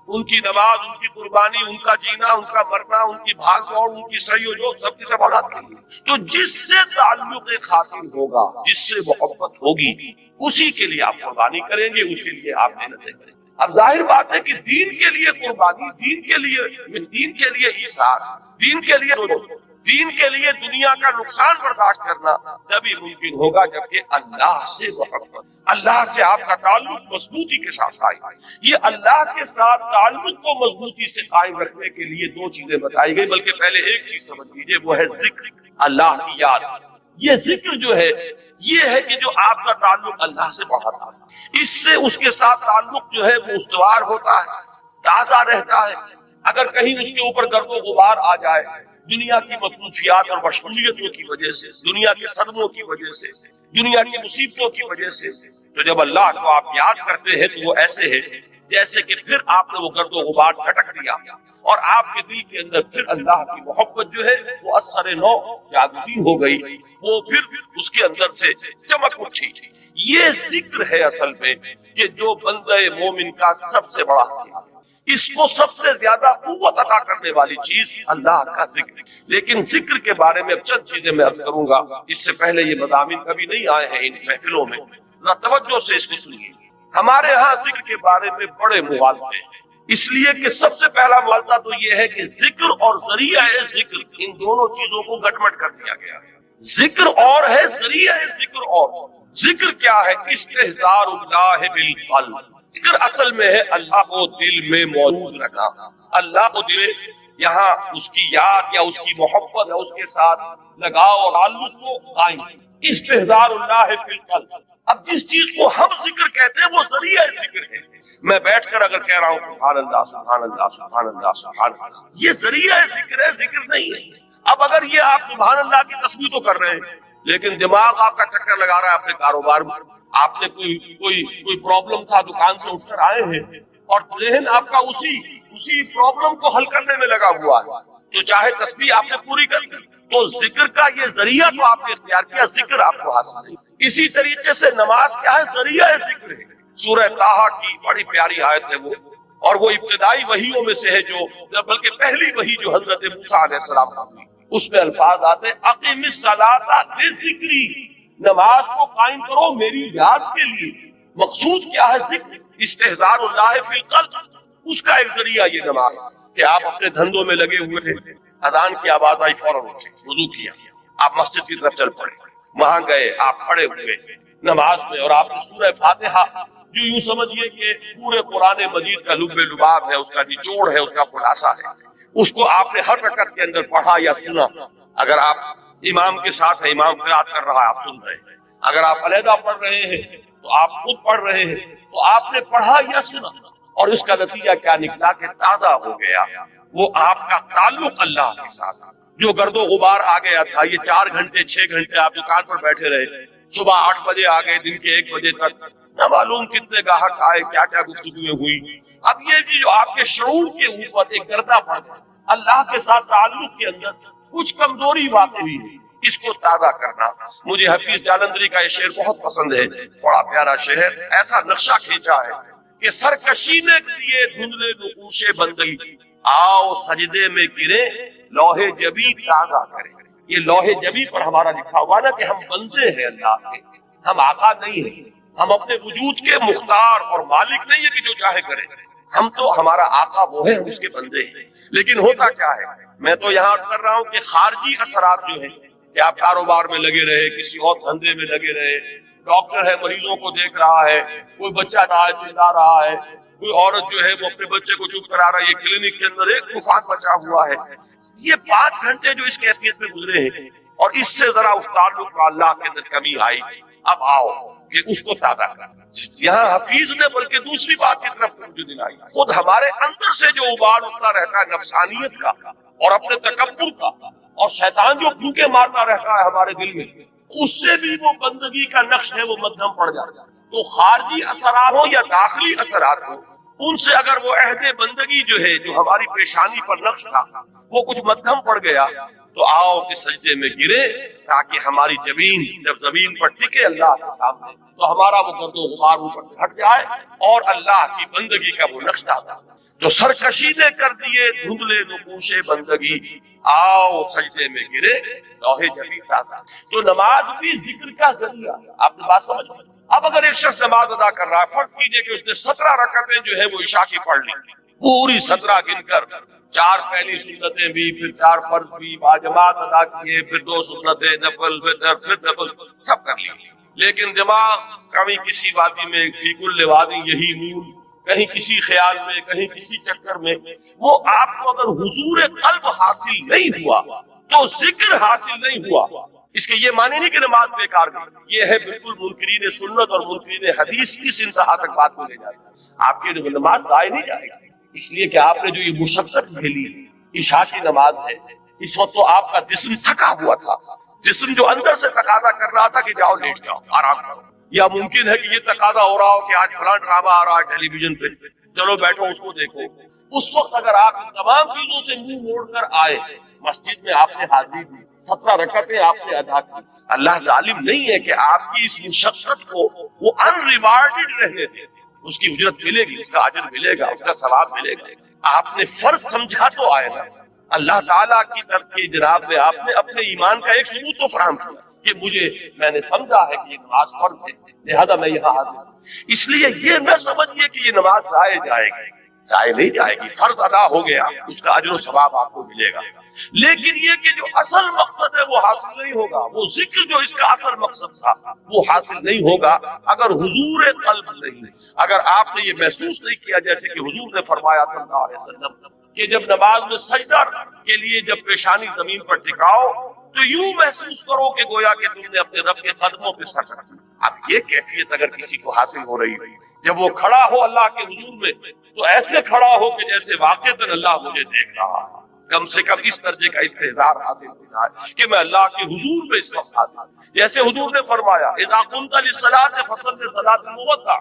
ان کی نماز، ان کی قربانی، ان کا جینا، ان کا مرنا، ان کی بھاگ دوڑ، ان کی سعی و جوش، سب کی سب اولاد کے لیے۔ تو جس سے تعلق خاطر ہوگا، جس سے محبت ہوگی، اسی کے لیے آپ قربانی کریں گے، اسی لیے آپ محنتیں کریں گے۔ اب ظاہر بات ہے کہ دین کے لیے قربانی، دین کے لیے ایثار، دین کے لیے دنیا کا نقصان برداشت کرنا تبھی ممکن ہوگا جبکہ اللہ سے محبت، اللہ سے آپ کا تعلق مضبوطی کے ساتھ قائم ہے۔ یہ اللہ کے ساتھ تعلق کو مضبوطی سے قائم رکھنے کے لیے 2 چیزیں بتائی گئی، بلکہ پہلے ایک چیز سمجھ لیجیے، وہ ہے ذکر، اللہ کی یاد۔ یہ ذکر جو ہے یہ ہے کہ جو آپ کا تعلق اللہ سے بڑھاتا ہے، اس سے اس کے ساتھ تعلق جو ہے وہ استوار ہوتا ہے، تازہ رہتا ہے۔ اگر کہیں اس کے اوپر گرد و غبار آ جائے دنیا کی مصروفیات اور مشغولیتوں کی وجہ سے، دنیا کے صدموں کی وجہ سے، دنیا کی مصیبتوں کی وجہ سے، تو جب اللہ کو آپ یاد کرتے ہیں تو وہ ایسے ہے جیسے کہ پھر آپ نے وہ گرد و غبار جھٹک دیا اور آپ کے دل کے اندر پھر اللہ کی محبت جو ہے وہ اثر نو جاگتی ہو گئی، وہ پھر اس کے اندر سے چمک اٹھی۔ یہ ذکر ہے اصل میں کہ جو بندہ مومن کا سب سے بڑا ہتھیار، اس کو سب سے زیادہ قوت عطا کرنے والی چیز اللہ کا ذکر۔ لیکن ذکر کے بارے میں اب چند چیزیں میں عرض کروں گا، اس سے پہلے یہ مضامین کبھی نہیں آئے ہیں ان محفلوں میں، ذرا توجہ سے اس کو سنیے۔ ہمارے ہاں ذکر کے بارے میں بڑے مغالطے ہیں، اس لیے کہ سب سے پہلا مغالطہ تو یہ ہے کہ ذکر اور ذریعہ ذکر، ان دونوں چیزوں کو گٹمٹ کر دیا گیا ہے۔ ذکر اور ہے، ذریعہ ذکر اور۔ ذکر کیا ہے؟ استحضار اللہ بالقلب۔ ذکر اصل میں ہے اللہ کو دل میں موجود رکھنا، اللہ کو دل یہاں اس کی یاد یا اس کی محبت یا اس کے ساتھ لگاؤ اور تعلق کو قائم۔ استحضار اللہ بالقلب۔ اب جس چیز کو ہم ذکر کہتے ہیں وہ ذریعہ ذکر ہے۔ میں بیٹھ کر اگر کہہ رہا ہوں سبحان اللہ سبحان اللہ سبحان اللہ سبحان اللہ، یہ ذریعہ ذکر ہے، ذکر نہیں ہے۔ اب اگر یہ آپ سبحان اللہ کی تسبیح تو کر رہے ہیں لیکن دماغ آپ کا چکر لگا رہا ہے اپنے کاروبار میں، آپ نے کوئی پرابلم تھا، دکان سے اٹھ کر آئے ہیں اور ذہن آپ کا اسی پرابلم کو حل کرنے میں لگا ہوا ہے، تو چاہے تسبیح آپ نے پوری کر دی، تو ذکر کا یہ ذریعہ تو آپ نے اختیار کیا، ذکر آپ کو حاصل نہیں۔ اسی طریقے سے نماز کیا ہے؟ ذریعہ ذکر ہے۔ سورہ طٰہٰ کی بڑی پیاری آیت ہے وہ، اور وہ ابتدائی وحیوں میں سے ہے جو بلکہ پہلی وحی جو حضرت موسیٰ علیہ السلام کو ہوئی، اس میں الفاظ آتے اقم الصلاۃ لذکری، نماز کو قائم کرو میری یاد کے لیے۔ مقصود کیا ہے؟ ذکر، استحضار اللہ فی القلب، اس کا ایک ذریعہ یہ نماز کہ آپ اپنے دھندوں میں لگے ہوئے تھے، اذان کی آواز آئی فوراً اٹھے، وضو کیا، آپ مسجد کی طرف چل پڑے، وہاں گئے، آپ کھڑے ہوئے نماز میں اور آپ نے سورہ فاتحہ جو یوں سمجھیے کہ پورے قرآن مجید کا لب لباب ہے، اس کا نچوڑ ہے، اس کا خلاصہ ہے، اس کو آپ نے ہر رکعت کے اندر پڑھا یا سنا۔ اگر آپ امام کے ساتھ ہیں، امام قرات کر رہا ہے، آپ سن رہے ہیں، اگر آپ علیحدہ پڑھ رہے ہیں تو آپ خود پڑھ رہے ہیں، تو آپ نے پڑھا یا سنا، اور اس کا نتیجہ کیا نکلا کہ تازہ ہو گیا، وہ آپ کا تعلق اللہ کے ساتھ. جو گرد و غبار آ گیا تھا، یہ 4 گھنٹے 6 گھنٹے آپ دکان پر بیٹھے رہے، صبح 8 بجے آ گئے، دن کے 1 بجے تک، نہ معلوم کتنے گاہک آئے، کیا کیا گفتگویں ہوئی. اب یہ بھی جو آپ کے شعور کے اوپر ایک گردہ پڑ گیا، اللہ کے ساتھ تعلق کے اندر کچھ کمزوری واقع ہوئی ہے، اس کو تازہ کرنا. مجھے حفیظ جالندھری کا یہ شعر بہت پسند ہے، بڑا پیارا شعر ہے. ایسا نقشہ کھینچا ہے کہ سرکشی نے کیے دھندلے نقوش بندگی، آؤ سجدے میں گرے لوہے جبی تازہ کرے. یہ لوہے جبی پر ہمارا لکھا ہوا نا کہ ہم بندے ہیں اللہ کے، ہم آقا نہیں ہیں، ہم اپنے وجود کے مختار اور مالک نہیں ہے کہ جو چاہے کرے. ہم تو ہمارا آقا وہ ہے، ہم اس کے بندے ہیں. لیکن ہوتا کیا ہے، میں تو یہاں کر رہا ہوں کہ خارجی اثرات جو ہیں کہ آپ کاروبار میں لگے رہے، کسی اور دھندے میں لگے رہے، ڈاکٹر ہے مریضوں کو دیکھ رہا ہے، کوئی بچہ چلا رہا ہے، کوئی عورت جو ہے وہ اپنے بچے کو چپ کرا رہا ہے، یہ کلینک کے اندر ایک طوفان مچا ہوا ہے. یہ 5 گھنٹے جو اس کیفیت میں گزرے ہیں، اور اس سے ذرا اس تعلق کا اللہ کے اندر کمی آئی. اب آؤ کہ اس کو تازہ کرنا. یہاں حفیظ نے بلکہ دوسری بات کی طرف توجہ دلائی، خود ہمارے اندر سے جو ابال اٹھتا رہتا ہے نفسانیت کا اور اپنے تکبر کا، اور شیطان جو پھونکے مارتا رہتا ہے ہمارے دل میں، اس سے بھی وہ بندگی کا نقش ہے وہ مدھم پڑ جاتا ہے. تو خارجی اثرات ہو یا داخلی اثرات ہو، ان سے اگر وہ عہد بندگی جو ہے جو ہماری پیشانی پر نقش تھا وہ کچھ مدھم پڑ گیا، تو آؤ کہ سجدے میں گرے تاکہ ہماری جبین جب زمین پر ٹکے اللہ کے سامنے تو ہمارا وہ گرد و غبار اوپر سے ہٹ جائے اور اللہ کی بندگی کا وہ نقش تھا. تو سرکشی نے کر دیے دھندلے نقوش بندگی، آؤ سجدے میں گرے لوہے جبی تازہ. تو نماز بھی ذکر کا ذریعہ. آپ نے بات سمجھ. اب اگر ایک شخص نماز ادا کر رہا ہے، فرض کیجئے کہ اس نے 17 رکعتیں جو ہے وہ عشاء کی پڑھ لی، پوری 17 گن کر 4 پہلی سنتیں بھی، پھر 4 فرض بھی باجماعت ادا کیے، پھر 2 سنتیں نفل، پھر نفل سب کر لی. لیکن دماغ کبھی کسی وادی میں، فی کل وادی یہی نون، کہیں کسی خیال میں، کہیں کسی چکر میں، وہ آپ کو اگر حضور قلب حاصل نہیں ہوا تو ذکر حاصل نہیں ہوا. اس کے یہ معنی نہیں کہ نماز بیکار گئی، یہ ہے بالکل منکرین سنت اور منکرین حدیث اس انتہا تک بات کو لے جائے گا. آپ کی نماز ضائع نہیں جائے گی، اس لیے کہ آپ نے جو یہ مشقت جھیلی عشاء کی نماز ہے، اس وقت تو آپ کا جسم تھکا ہوا تھا، جسم جو اندر سے تقاضا کر رہا تھا کہ جاؤ لیٹ جاؤ آرام کرو. یا ممکن ہے کہ یہ تقاضا ہو رہا ہو کہ آج فلاں ڈرامہ آ رہا ہے ٹیلی ویژن پہ، چلو بیٹھو اس کو دیکھو. اس وقت اگر آپ ان تمام چیزوں سے منہ موڑ کر آئے، مسجد میں آپ نے حاضری دی، 17 رکعتیں آپ نے ادا کی، اللہ ظالم نہیں ہے کہ آپ کی اس مشقت کو وہ ان ریوارڈڈ رہنے دے. اس کی اجرت ملے گی، اس کا اجر ملے گا، اس کا ثواب ملے گا. آپ نے فرض سمجھا تو آئے نا، اللہ تعالیٰ کی طرف کی جناب میں آپ نے اپنے ایمان کا ایک ثبوت تو فراہم کیا کہ میں نے سمجھا ہے کہ یہ نماز فرض ہے، لہذا میں یہاں حاضر ہوں. اس لیے یہ نہ سمجھیے کہ یہ نماز ضائع جائے گی، ضائع نہیں جائے گی. فرض ادا ہو گیا، اس کا اجر و ثواب آپ کو ملے گا. لیکن یہ کہ جو اصل مقصد ہے وہ حاصل نہیں ہوگا، وہ ذکر جو اس کا اصل مقصد تھا وہ حاصل نہیں ہوگا اگر حضور قلب نہیں، اگر آپ نے یہ محسوس نہیں کیا جیسے کہ حضور نے فرمایا صلی اللہ علیہ وسلم کہ جب نماز میں سجدہ کے لیے جب پیشانی زمین پر ٹکاؤ تو یوں محسوس کرو کہ گویا کہ تم نے اپنے رب کے قدموں پہ سر رکھا. اب یہ کیفیت اگر کسی کو حاصل ہو رہی ہے جب وہ کھڑا ہو اللہ کے حضور میں تو ایسے کھڑا ہو کہ جیسے واقعتاً اللہ مجھے دیکھ رہا ہے، کم سے کم اس درجے کا استحضار حاصل ہو جائے کہ میں اللہ کے حضور میں اس وقت حاضر ہوں. جیسے حضور نے فرمایا اذا قمت للصلاۃ فصل صلاۃ الموتع،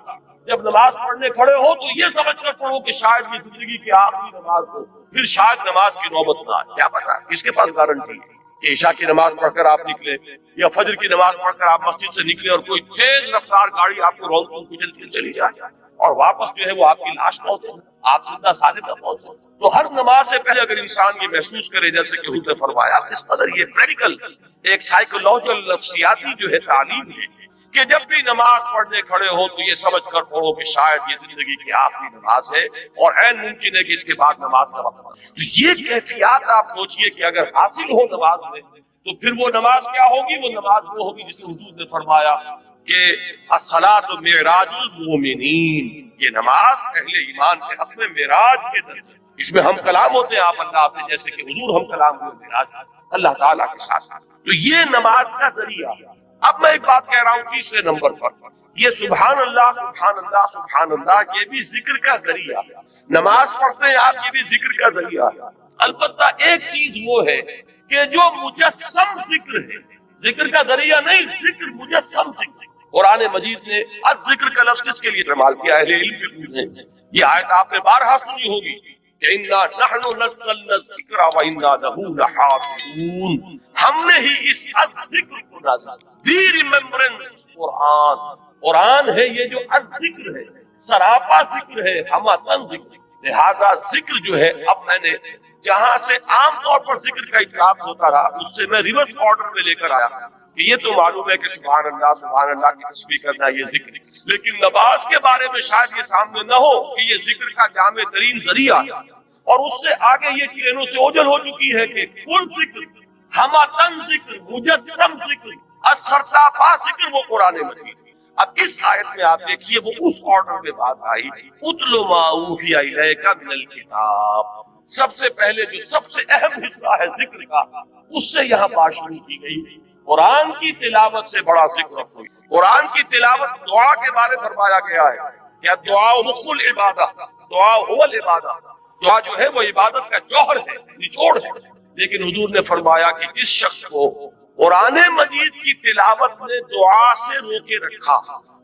جب نماز پڑھنے کھڑے ہو تو یہ سمجھ کر پڑھو کہ شاید یہ زندگی کی آخری نماز ہو، پھر شاید نماز کی نوبت نہ آئے. کیا پتا کس کے پاس گارنٹی ہے کہ عشاء کی نماز پڑھ کر آپ نکلے یا فجر کی نماز پڑھ کر آپ مسجد سے نکلے اور کوئی تیز رفتار گاڑی آپ کو رونق کچلتی چلی جائے اور واپس جو ہے وہ آپ کی لاش پہنچے، آپ زندہ سالم نہ پہنچے. تو ہر نماز سے پہلے اگر انسان یہ محسوس کرے جیسے کہ حضور نے فرمایا، اس قدر یہ پریکٹیکل ایک سائیکولوجیکل نفسیاتی جو ہے تعلیم ہے کہ جب بھی نماز پڑھنے کھڑے ہو تو یہ سمجھ کر پڑھو کہ شاید یہ زندگی کی آخری نماز ہے اور عین ممکن ہے کہ اس کے بعد نماز کا وقت. تو یہ کیفیات آپ سوچئے کہ اگر حاصل ہو نماز میں تو پھر وہ نماز کیا ہوگی؟ وہ نماز وہ ہوگی جسے حضور نے فرمایا کہ الصلاۃ معراج المومنین، یہ نماز اہل ایمان کے حق میں معراج کے درجے، اس میں ہم کلام ہوتے ہیں آپ اللہ سے جیسے کہ حضور ہم کلام ہوئے معراج اللہ تعالیٰ کے ساتھ. تو یہ نماز کا ذریعہ. اب میں ایک بات کہہ رہا ہوں تیسرے نمبر پر، یہ سبحان اللہ سبحان اللہ سبحان اللہ یہ بھی ذکر کا ذریعہ، نماز پڑھتے ہیں آپ یہ بھی ذکر کا ذریعہ ہے۔ البتہ ایک چیز وہ ہے کہ جو مجسم ذکر ہے، ذکر کا ذریعہ نہیں، ذکر مجسم ذکر۔ قرآن مجید نے الذکر کا لفظ کس کے لیے استعمال کیا ہے؟ اہل علم کے پوچھیں، یہ آیت آپ نے بارہا سنی ہوگی کہ انا نحن نزلنا الذکر وانا لہ لحافظون، ہم نے ہی اس الذکر کو نازل دی ریممبرنس قرآن، قرآن ہے یہ جو الذکر ہے، سراپا ذکر ہے، ہماتن ذکر۔ لہذا ذکر جو ہے، اب میں نے جہاں سے عام طور پر ذکر کا اطلاق ہوتا رہا اس سے میں ریورس آرڈر میں لے کر آیا کہ یہ تو معلوم ہے کہ سبحان اللہ کی تسبیح کرنا یہ ذکر، لیکن نماز کے بارے میں شاید یہ سامنے نہ ہو کہ یہ ذکر کا جامع ترین ذریعہ، اور اس سے آگے یہ چینوں سے اوجھل ہو چکی ہے کہ کل ذکر، ہماتن ذکر، مجسم ذکر، سرتاپا ذکر وہ قرآن مجید۔ اب اس آیت میں آپ دیکھیے وہ اس آرڈر میں بات آئی، اتل ما اوحی الیک من الکتاب، سب سے پہلے جو سب سے اہم حصہ ہے ذکر کا اس سے یہاں بات شروع کی گئی۔ قرآن کی تلاوت سے بڑا ذکر ہوئی، قرآن کی تلاوت دعا کے بارے فرمایا گیا ہے کہ دعا مخ العبادہ، دعا هو العبادہ، دعا جو ہے وہ عبادت کا جوہر ہے، نچوڑ ہے۔ لیکن حضور نے فرمایا کہ جس شخص کو قرآن مجید کی تلاوت نے دعا سے روکے رکھا،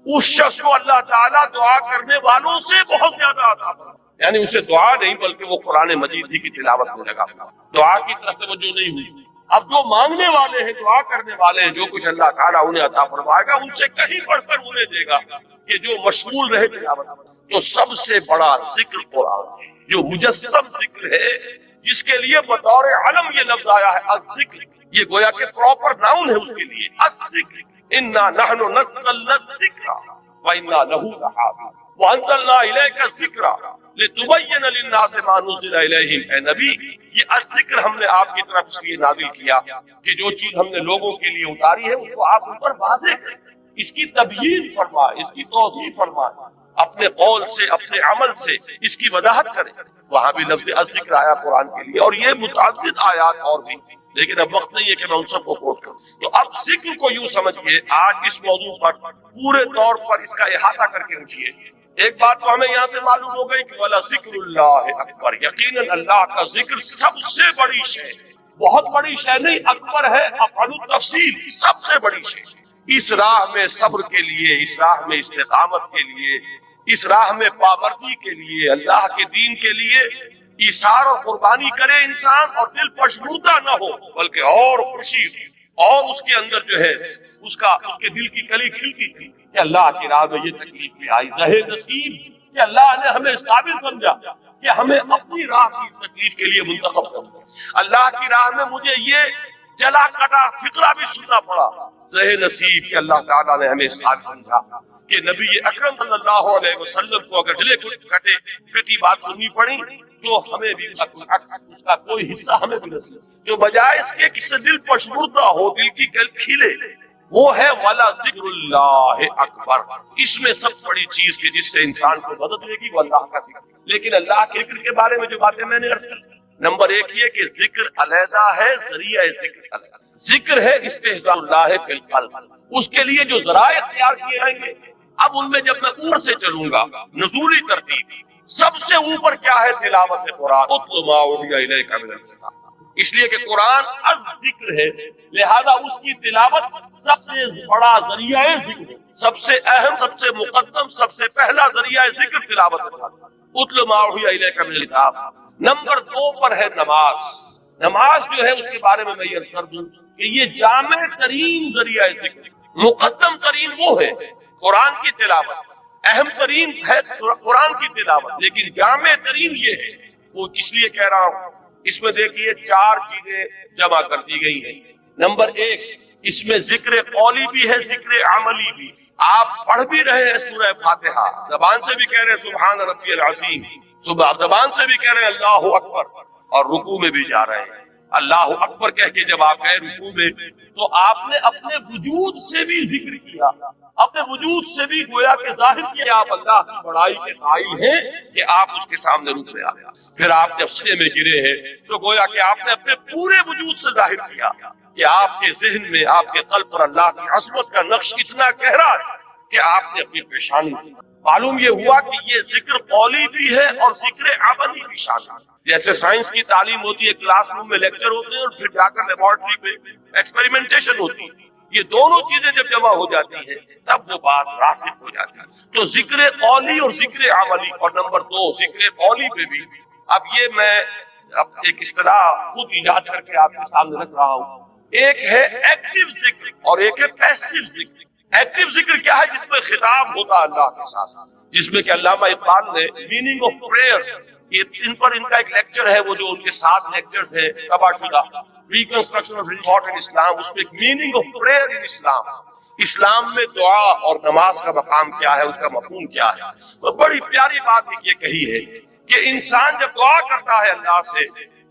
اس شخص کو اللہ تعالیٰ دعا کرنے والوں سے بہت زیادہ عطا فرمائے، یعنی اسے دعا نہیں بلکہ وہ قرآن مجید ہی کی تلاوت میں لگا، دعا کی طرف توجہ نہیں ہوئی۔ اب جو مانگنے والے ہیں، دعا کرنے والے ہیں، جو کچھ اللہ تعالیٰ انہیں عطا فرمائے گا ان سے کہیں بڑھ کر انہیں دے گا کہ جو مشغول رہے تلاوت۔ تو سب سے بڑا ذکر قرآن، جو مجسم ذکر ہے، جس کے لیے بطور علم یہ لفظ آیا ہے الذکر، یہ گویا کہ پراپر ناؤن ہے اس کے لیے، الذکر، انا نحن نزلنا الذکر وانا لہ لحافظون وانزلنا الیک الذکر لتبین للناس ما نزل الیہم۔ اے نبی، یہ الذکر ہم نے آپ کی طرف اس لیے نازل کیا کہ جو چیز ہم نے لوگوں کے لیے اتاری ہے اس کو آپ ان پر واضح کریں، اس کی تبیین فرمائے، اس کی توضیح فرمائے، اپنے قول سے اپنے عمل سے اس کی وضاحت کریں۔ وہاں بھی لفظ الذکر آیا قرآن کے لیے، اور یہ متعدد آیات اور بھی، لیکن اب وقت نہیں ہے کہ میں ان سب کو کوٹ کروں۔ تو اب ذکر کو یوں سمجھیے، آج اس موضوع پر پورے طور پر اس کا احاطہ کر کے اٹھیے۔ ایک بات تو ہمیں یہاں سے معلوم ہو گئی کہ وَلَا ذِكْرُ اللَّهِ أَكْبَرُ، یقیناً اللہ کا ذکر سب سے بڑی شے، بہت بڑی شے نہیں، اکبر ہے، افعل التفصیل، سب سے بڑی شے۔ اس راہ میں صبر کے لیے، اس راہ میں استقامت کے لیے، اس راہ میں پابندی کے لیے، اللہ کے دین کے لیے ایثار اور قربانی کرے انسان اور دل پشمردہ نہ ہو، بلکہ اور خوشی اور اس کے اندر جو ہے اس کے دل کی کلی کھلتی تھی کہ اللہ کی راہ میں یہ تکلیف میں آئی، زہے نصیب کہ اللہ نے ہمیں اس قابل سمجھا کہ ہمیں اپنی راہ کی اس تکلیف کے لیے منتخب کرنا۔ اللہ کی راہ میں مجھے یہ جلا کٹا فقرہ بھی سننا پڑا، زہے نصیب کہ اللہ تعالیٰ نے ہمیں اس قابل سمجھا کہ نبی اکرم صلی اللہ علیہ وسلم کو اگر جلے کٹے کٹی بات سننی پڑی تو ہمیں بھی اس کا کوئی حصہ ہمیں بھی نصیب، جو بجائے اس کے کس سے دل پشمردہ ہو، دل کی گل کھلے، وہ ہے وَلَا ذِكْرُ اللَّهِ أَكْبَرُ۔ اس میں سب سے بڑی چیز کہ جس سے انسان کو مدد ملے گی وہ اللہ کا ذکر۔ لیکن اللہ کے ذکر کے بارے میں جو باتیں میں نے عرض کی، نمبر ایک یہ کہ ذکر علیحدہ ہے، ذریعہ ذکر علیحدہ۔ ذکر ہے استحضاء اللہ فی القلب، اس کے لیے جو ذرائع اختیار کیے جائیں گے، اب ان میں جب میں اوپر سے چلوں گا، نزولی ترتیب، سب سے اوپر کیا ہے؟ تلاوت قرآن، اتل ما اوحی الیک من الکتاب، اس لیے کہ قرآن الذکر ہے، لہذا اس کی تلاوت سب سے بڑا ذریعہ ذکر ہے، سب سے اہم، سب سے مقدم، سب سے پہلا ذریعہ ذکر تلاوت ہے۔ اتل ما اوحی الیک من الکتاب۔ نمبر 2 پر ہے نماز۔ نماز جو ہے اس کے بارے میں یہ عرض کر دوں کہ یہ جامع ترین ذریعہ ذکر، مقدم ترین وہ ہے قرآن کی تلاوت، اہم ترین ہے قرآن کی تلاوت، لیکن جامع ترین یہ ہے۔ وہ کس لیے کہہ رہا ہوں؟ اس میں دیکھیے 4 چیزیں جمع کر دی گئی ہیں۔ نمبر 1، اس میں ذکر قولی بھی ہے، ذکر عملی بھی۔ آپ پڑھ بھی رہے ہیں سورہ فاتحہ، زبان سے بھی کہہ رہے ہیں سبحان ربی العظیم، زبان سے بھی کہہ رہے ہیں اللہ اکبر، اور رکوع میں بھی جا رہے ہیں اللہ اکبر کہہ کے جب آپ گئے رکوع میں تو آپ نے اپنے وجود سے بھی ذکر کیا، اپنے وجود سے بھی گویا کہ ظاہر کیا آپ اللہ کی بڑائی کے قائل ہیں کہ آپ اس کے سامنے رک رہے ہیں۔ پھر آپ جب سجدے میں گرے ہیں تو گویا کہ آپ نے اپنے پورے وجود سے ظاہر کیا کہ آپ کے ذہن میں، آپ کے قلب پر اللہ کی عظمت کا نقش اتنا گہرا ہے کہ آپ نے اپنی پیشانی سے معلوم یہ ہوا کہ یہ ذکر قولی بھی ہے اور ذکر عملی بھی شامل ہے. جیسے سائنس کی تعلیم ہوتی ہے، کلاس روم میں لیکچر ہوتے ہیں اور پھر جا کر لیبارٹری میں ایکسپیریمنٹیشن ہوتی ہے. یہ دونوں چیزیں جب جمع ہو جاتی ہیں تب وہ بات راسخ ہو جاتی ہے. تو ذکر قولی اور ذکر عملی، اور نمبر 2 ذکر قولی پہ بھی اب یہ میں ایک اصطلاح خود ایجاد کر کے آپ کے سامنے رکھ رہا ہوں. ایک ہے ایکٹیو ذکر اور ایک ہے پیسیو ذکر. ایکٹیو ذکر کیا ہے؟ جس میں خطاب ہوتا ہے اللہ کے ساتھ، جس میں کہ علامہ اقبال نے میننگ آف پریئر، ان پر ان کا ایک لیکچر ہے، وہ جو ان کے 7 لیکچر تھے تباہ شدہ، ریکنسٹرکشن آف تھاٹ ان اسلام، اس میں ایک میننگ آف پریئر ان اسلام، اسلام میں دعا اور نماز کا مقام کیا ہے، اس کا مفہوم کیا ہے. تو بڑی پیاری بات یہ کہی ہے کہ انسان جب دعا کرتا ہے اللہ سے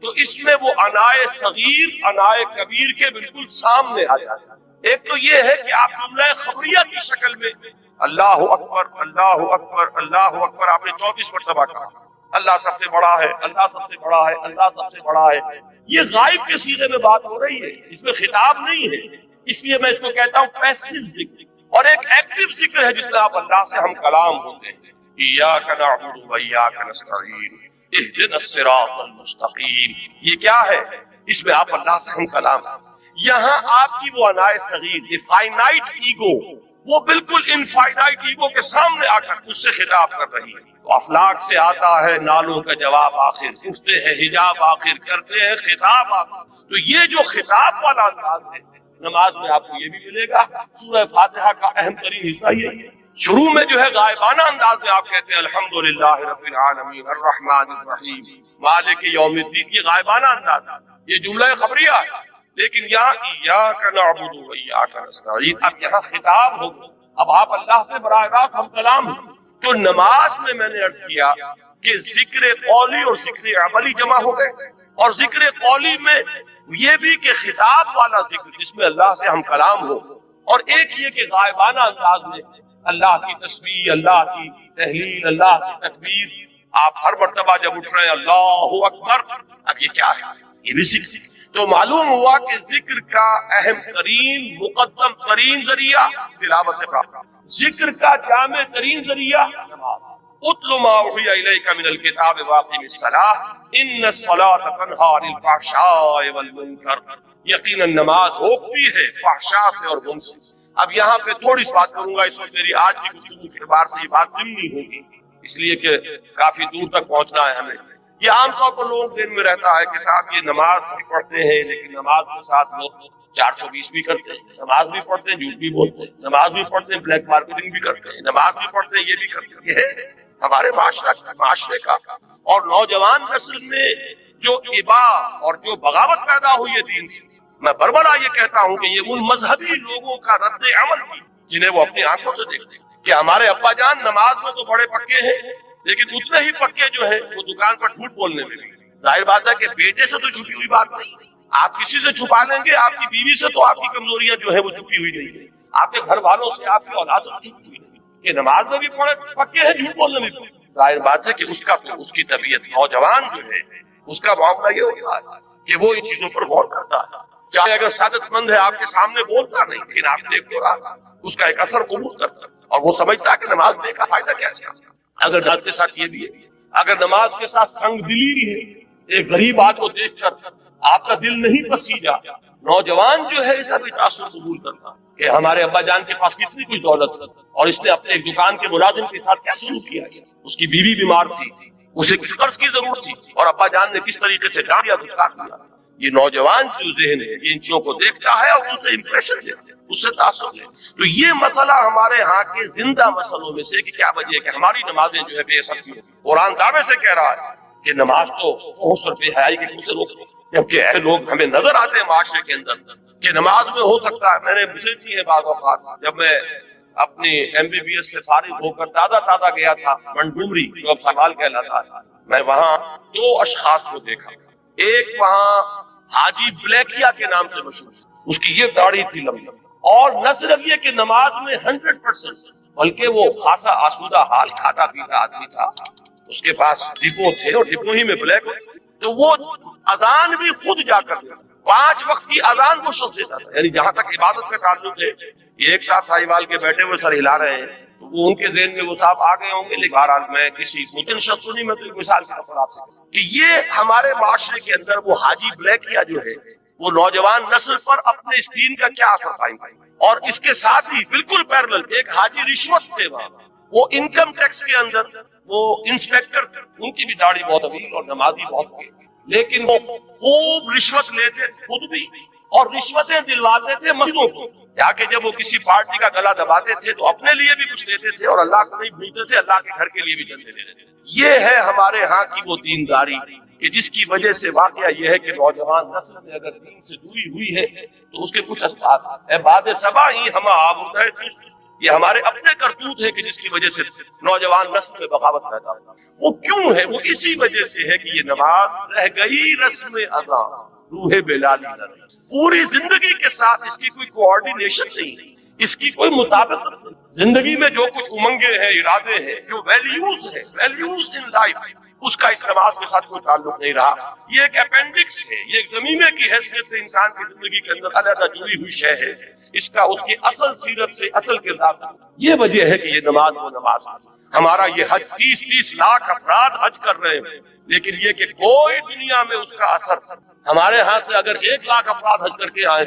تو اس میں وہ انائے صغیر انائے کبیر کے بالکل سامنے آ جاتا ہے. ایک تو یہ ہے کہ آپ جملہ خبریہ کی شکل میں اللہ اکبر اللہ اکبر اللہ اکبر آپ نے 34 مرتبہ کہا، اللہ سب سے بڑا ہے، اللہ سب سے بڑا ہے، اللہ سب سے بڑا ہے. یہ غائب کے صیغے میں بات ہو رہی ہے، اس میں خطاب نہیں ہے. اس لیے میں اس کو کہتا ہوں پیسیو ذکر. اور ایک ایکٹیو ذکر ہے جس میں آپ اللہ سے ہم کلام ہوتے ہیں. ایاک نعبد و ایاک نستعین اہدنا الصراط المستقیم. یہ کیا ہے؟ اس میں آپ اللہ سے ہم کلام. یہاں آپ کی وہ انائے صغیر، فائنائٹ ایگو، وہ بالکل انفائنائٹ ایگو کے سامنے آ کر اس سے خطاب کر رہی ہے. تو افلاک سے آتا ہے نالوں کا جواب آخر، اٹھتے ہیں حجاب آخر، کرتے ہیں خطاب آخر. تو یہ جو خطاب والا انداز ہے نماز میں آپ کو یہ بھی ملے گا. سورہ فاتحہ کا اہم ترین حصہ یہ ہے. شروع میں جو ہے غائبانہ انداز میں آپ کہتے ہیں الحمدللہ رب العالمین الرحمن الرحیم مالک یوم الدین. یہ غائبانہ انداز ہے، یہ جملہ خبریہ ہے. لیکن یہاں ایاک نعبد و ایاک نستعین، اب یہاں خطاب ہو، اب آپ اللہ سے براہ راست ہم کلام ہیں. تو نماز میں نے عرض کیا کہ ذکر قولی اور ذکر عملی جمع ہو گئے. اور ذکر قولی میں یہ بھی کہ خطاب والا ذکر جس میں اللہ سے ہم کلام ہو، اور ایک یہ کہ غائبانہ انداز میں اللہ کی تسبیح، اللہ کی تحلیل، اللہ کی تکبیر. آپ ہر مرتبہ جب اٹھ رہے ہیں اللہ اکبر، اب یہ کیا ہے؟ یہ بھی ذکر. تو معلوم ہوا کہ ذکر کا اہم ترین مقدم ترین ذریعہ تلاوت قرآن، ذکر کا جامع ترین ذریعہ نماز. اتل ما اوحی الیک من الکتاب واقم الصلاۃ ان الصلاۃ تنہی عن الفحشاء والمنکر. یقینا نماز روکتی ہے فحشاء سے اور منکر سے. اب یہاں پہ تھوڑی سی بات کروں گا، اس وقت میری آج کی گفتگو کے اعتبار سے یہ بات ضمنی ہوگی، اس لیے کہ کافی دور تک پہنچنا ہے ہمیں. یہ عام طور پر لوگ دن میں رہتا ہے کہ صاحب یہ نماز بھی پڑھتے ہیں لیکن نماز کے ساتھ لوگ 420 بھی کرتے ہیں، نماز بھی پڑھتے ہیں جھوٹ بھی بولتے ہیں، نماز بھی پڑھتے ہیں بلیک مارکیٹنگ بھی کرتے ہیں، نماز بھی پڑھتے ہیں یہ بھی کرتے ہیں. یہ ہے ہمارے معاشرے کا. اور نوجوان نسل میں جو ابا اور جو بغاوت پیدا ہوئی ہے دین سے، میں بربرا یہ کہتا ہوں کہ یہ ان مذہبی لوگوں کا رد عمل بھی جنہیں وہ اپنی آنکھوں سے دیکھتے ہیں کہ ہمارے ابا جان نماز میں تو بڑے پکے ہیں لیکن اتنے ہی پکے جو ہیں وہ دکان پر جھوٹ بولنے میں بھی. ظاہر بات ہے کہ بیٹے سے تو چھپی ہوئی بات نہیں، آپ کسی سے چھپا لیں گے، آپ کی بیوی سے تو آپ کی کمزوریاں جو ہے وہ چھپی ہوئی نہیں ہے، آپ کے گھر والوں سے، آپ کی اولاد سے چھپی ہوئی نہیں. کہ نماز میں بھی بڑے پکے ہیں، جھوٹ بولنے میں بھی. ظاہر بات ہے کہ اس کی طبیعت، نوجوان جو ہے اس کا معاملہ یہ ہوتا ہے کہ وہ ان چیزوں پر غور کرتا ہے. چاہے اگر سعادت مند ہے آپ کے سامنے بولتا نہیں لیکن آپ دیکھ تو رہا، اس کا ایک اثر قبول کرتا اور وہ سمجھتا ہے کہ نماز میں کا فائدہ کیا ہے. اگر نماز کے ساتھ یہ بھی ہے، اگر نماز کے ساتھ سنگ دلی ہے، ایک غریب آدمی کو دیکھ کر آپ کا دل نہیں پسیجا، نوجوان جو ہے اس کا بھی تاثر قبول کرتا کہ ہمارے ابا جان کے پاس کتنی کچھ دولت ہے اور اس نے اپنے ایک دکان کے ملازم کے ساتھ کیا سلوک کیا ہے. اس کی بیوی بیمار تھی، اسے کچھ قرض کی ضرورت تھی اور ابا جان نے کس طریقے سے ڈانٹا دھتکار دیا. یہ نوجوان جو ذہن ہے یہ ان چیزوں کو دیکھتا ہے اور ان سے امپریشن لیتا ہے، اس سے تاثر ہے. تو یہ مسئلہ ہمارے ہاں کے زندہ مسئلوں میں سے کہ کیا وجہ ہے کہ ہماری نمازیں جو ہے بے اثر کی. قرآن دعوے سے کہہ رہا ہے کہ نماز تو فحش اور بے حیائی کے منہ سے روک دو، جبکہ ایسے لوگ ہمیں نظر آتے ہیں معاشرے کے اندر کہ نماز میں ہو سکتا ہے. میں نے مجھے کی ہے بعض اوقات جب میں اپنی MBBS سے فارغ ہو کر تازہ گیا تھا منڈومری جو اب سوال کہلاتا ہے، میں وہاں 2 اشخاص کو دیکھا. ایک وہاں حاجی بلیکیا کے نام سے مشہور، اس کی یہ داڑھی تھی لمبی، اور نہ صرف یہ کہ نماز میں 100% بلکہ وہ خاصا آسودہ حال کھاتا پیتا آدمی تھا. اس کے پاس ڈپو تھے اور ڈپو ہی میں بلیک، تو وہ اذان بھی خود جا کر 5 وقت کی اذان وہ شخص دیتا تھا. یعنی جہاں تک عبادت کا تعلق ہے یہ ایک ساتھ ساہیوال کے بیٹھے ہوئے سر ہلا رہے ہیں، تو وہ ان کے ذہن میں وہ صاحب آ گئے ہوں گے، لیکن بہرحال میں کسی ممکن شخص نہیں، میں تو ایک مثال کے طور پر آپ سے کہ یہ ہمارے معاشرے کے اندر وہ حاجی بلیکیا جو ہے وہ نوجوان نسل پر اپنے اس دین کا کیا اثر قائم ہے، اور اس کے ساتھ ہی بالکل پیرلل ایک حاجی رشوت تھے وہاں، وہ انکم ٹیکس کے اندر وہ انسپیکٹر تھے، ان کی بھی داڑھی بہت طویل اور نمازی بہت تھے، لیکن وہ خوب رشوت لیتے خود بھی اور رشوتیں دلواتے تھے مسجدوں کو، تاکہ جب وہ کسی پارٹی کا گلا دباتے تھے تو اپنے لیے بھی کچھ دیتے تھے اور اللہ کو نہیں بھولتے تھے، اللہ کے گھر کے لیے بھی چندے دیتے تھے۔ یہ ہے ہمارے ہاں کی وہ دینداری کہ جس کی وجہ سے واقعہ یہ ہے کہ نوجوان نسل سے اگر دین سے دوری ہوئی ہے تو اس کے کچھ اثرات ہے۔ بعد سبا ہی ہم آبود ہے، یہ ہمارے اپنے کرتوت ہے کہ جس کی وجہ سے نوجوان نسل میں بغاوت پیدا ہوتا ہے۔ وہ کیوں ہے؟ وہ اسی وجہ سے ہے کہ یہ نماز رہ گئی رسم اذاں، روح بلالی نہ رہی، پوری زندگی کے ساتھ اس کی کوئی کوآرڈینیشن نہیں، اس کی کوئی مطابقت نہیں۔ زندگی میں جو کچھ امنگیں ہیں، ارادے ہیں، جو ویلیوز ہیں، ویلیوز ان لائف، اس کا اس نماز کے ساتھ کوئی تعلق نہیں رہا۔ یہ ایک اپینڈکس ہے، یہ ایک زمینہ کی حیثیت سے انسان کی زندگی کے اندر علیحدہ جڑی ہوئی شے ہے، اس کا اس کی اصل سیرت سے اصل کردار۔ یہ وجہ ہے کہ یہ نماز وہ نماز ہمارا یہ حج 30 لاکھ افراد حج کر رہے ہیں، لیکن یہ کہ کوئی دنیا میں اس کا اثر، ہمارے ہاں سے اگر 1 لاکھ افراد حج کر کے آئے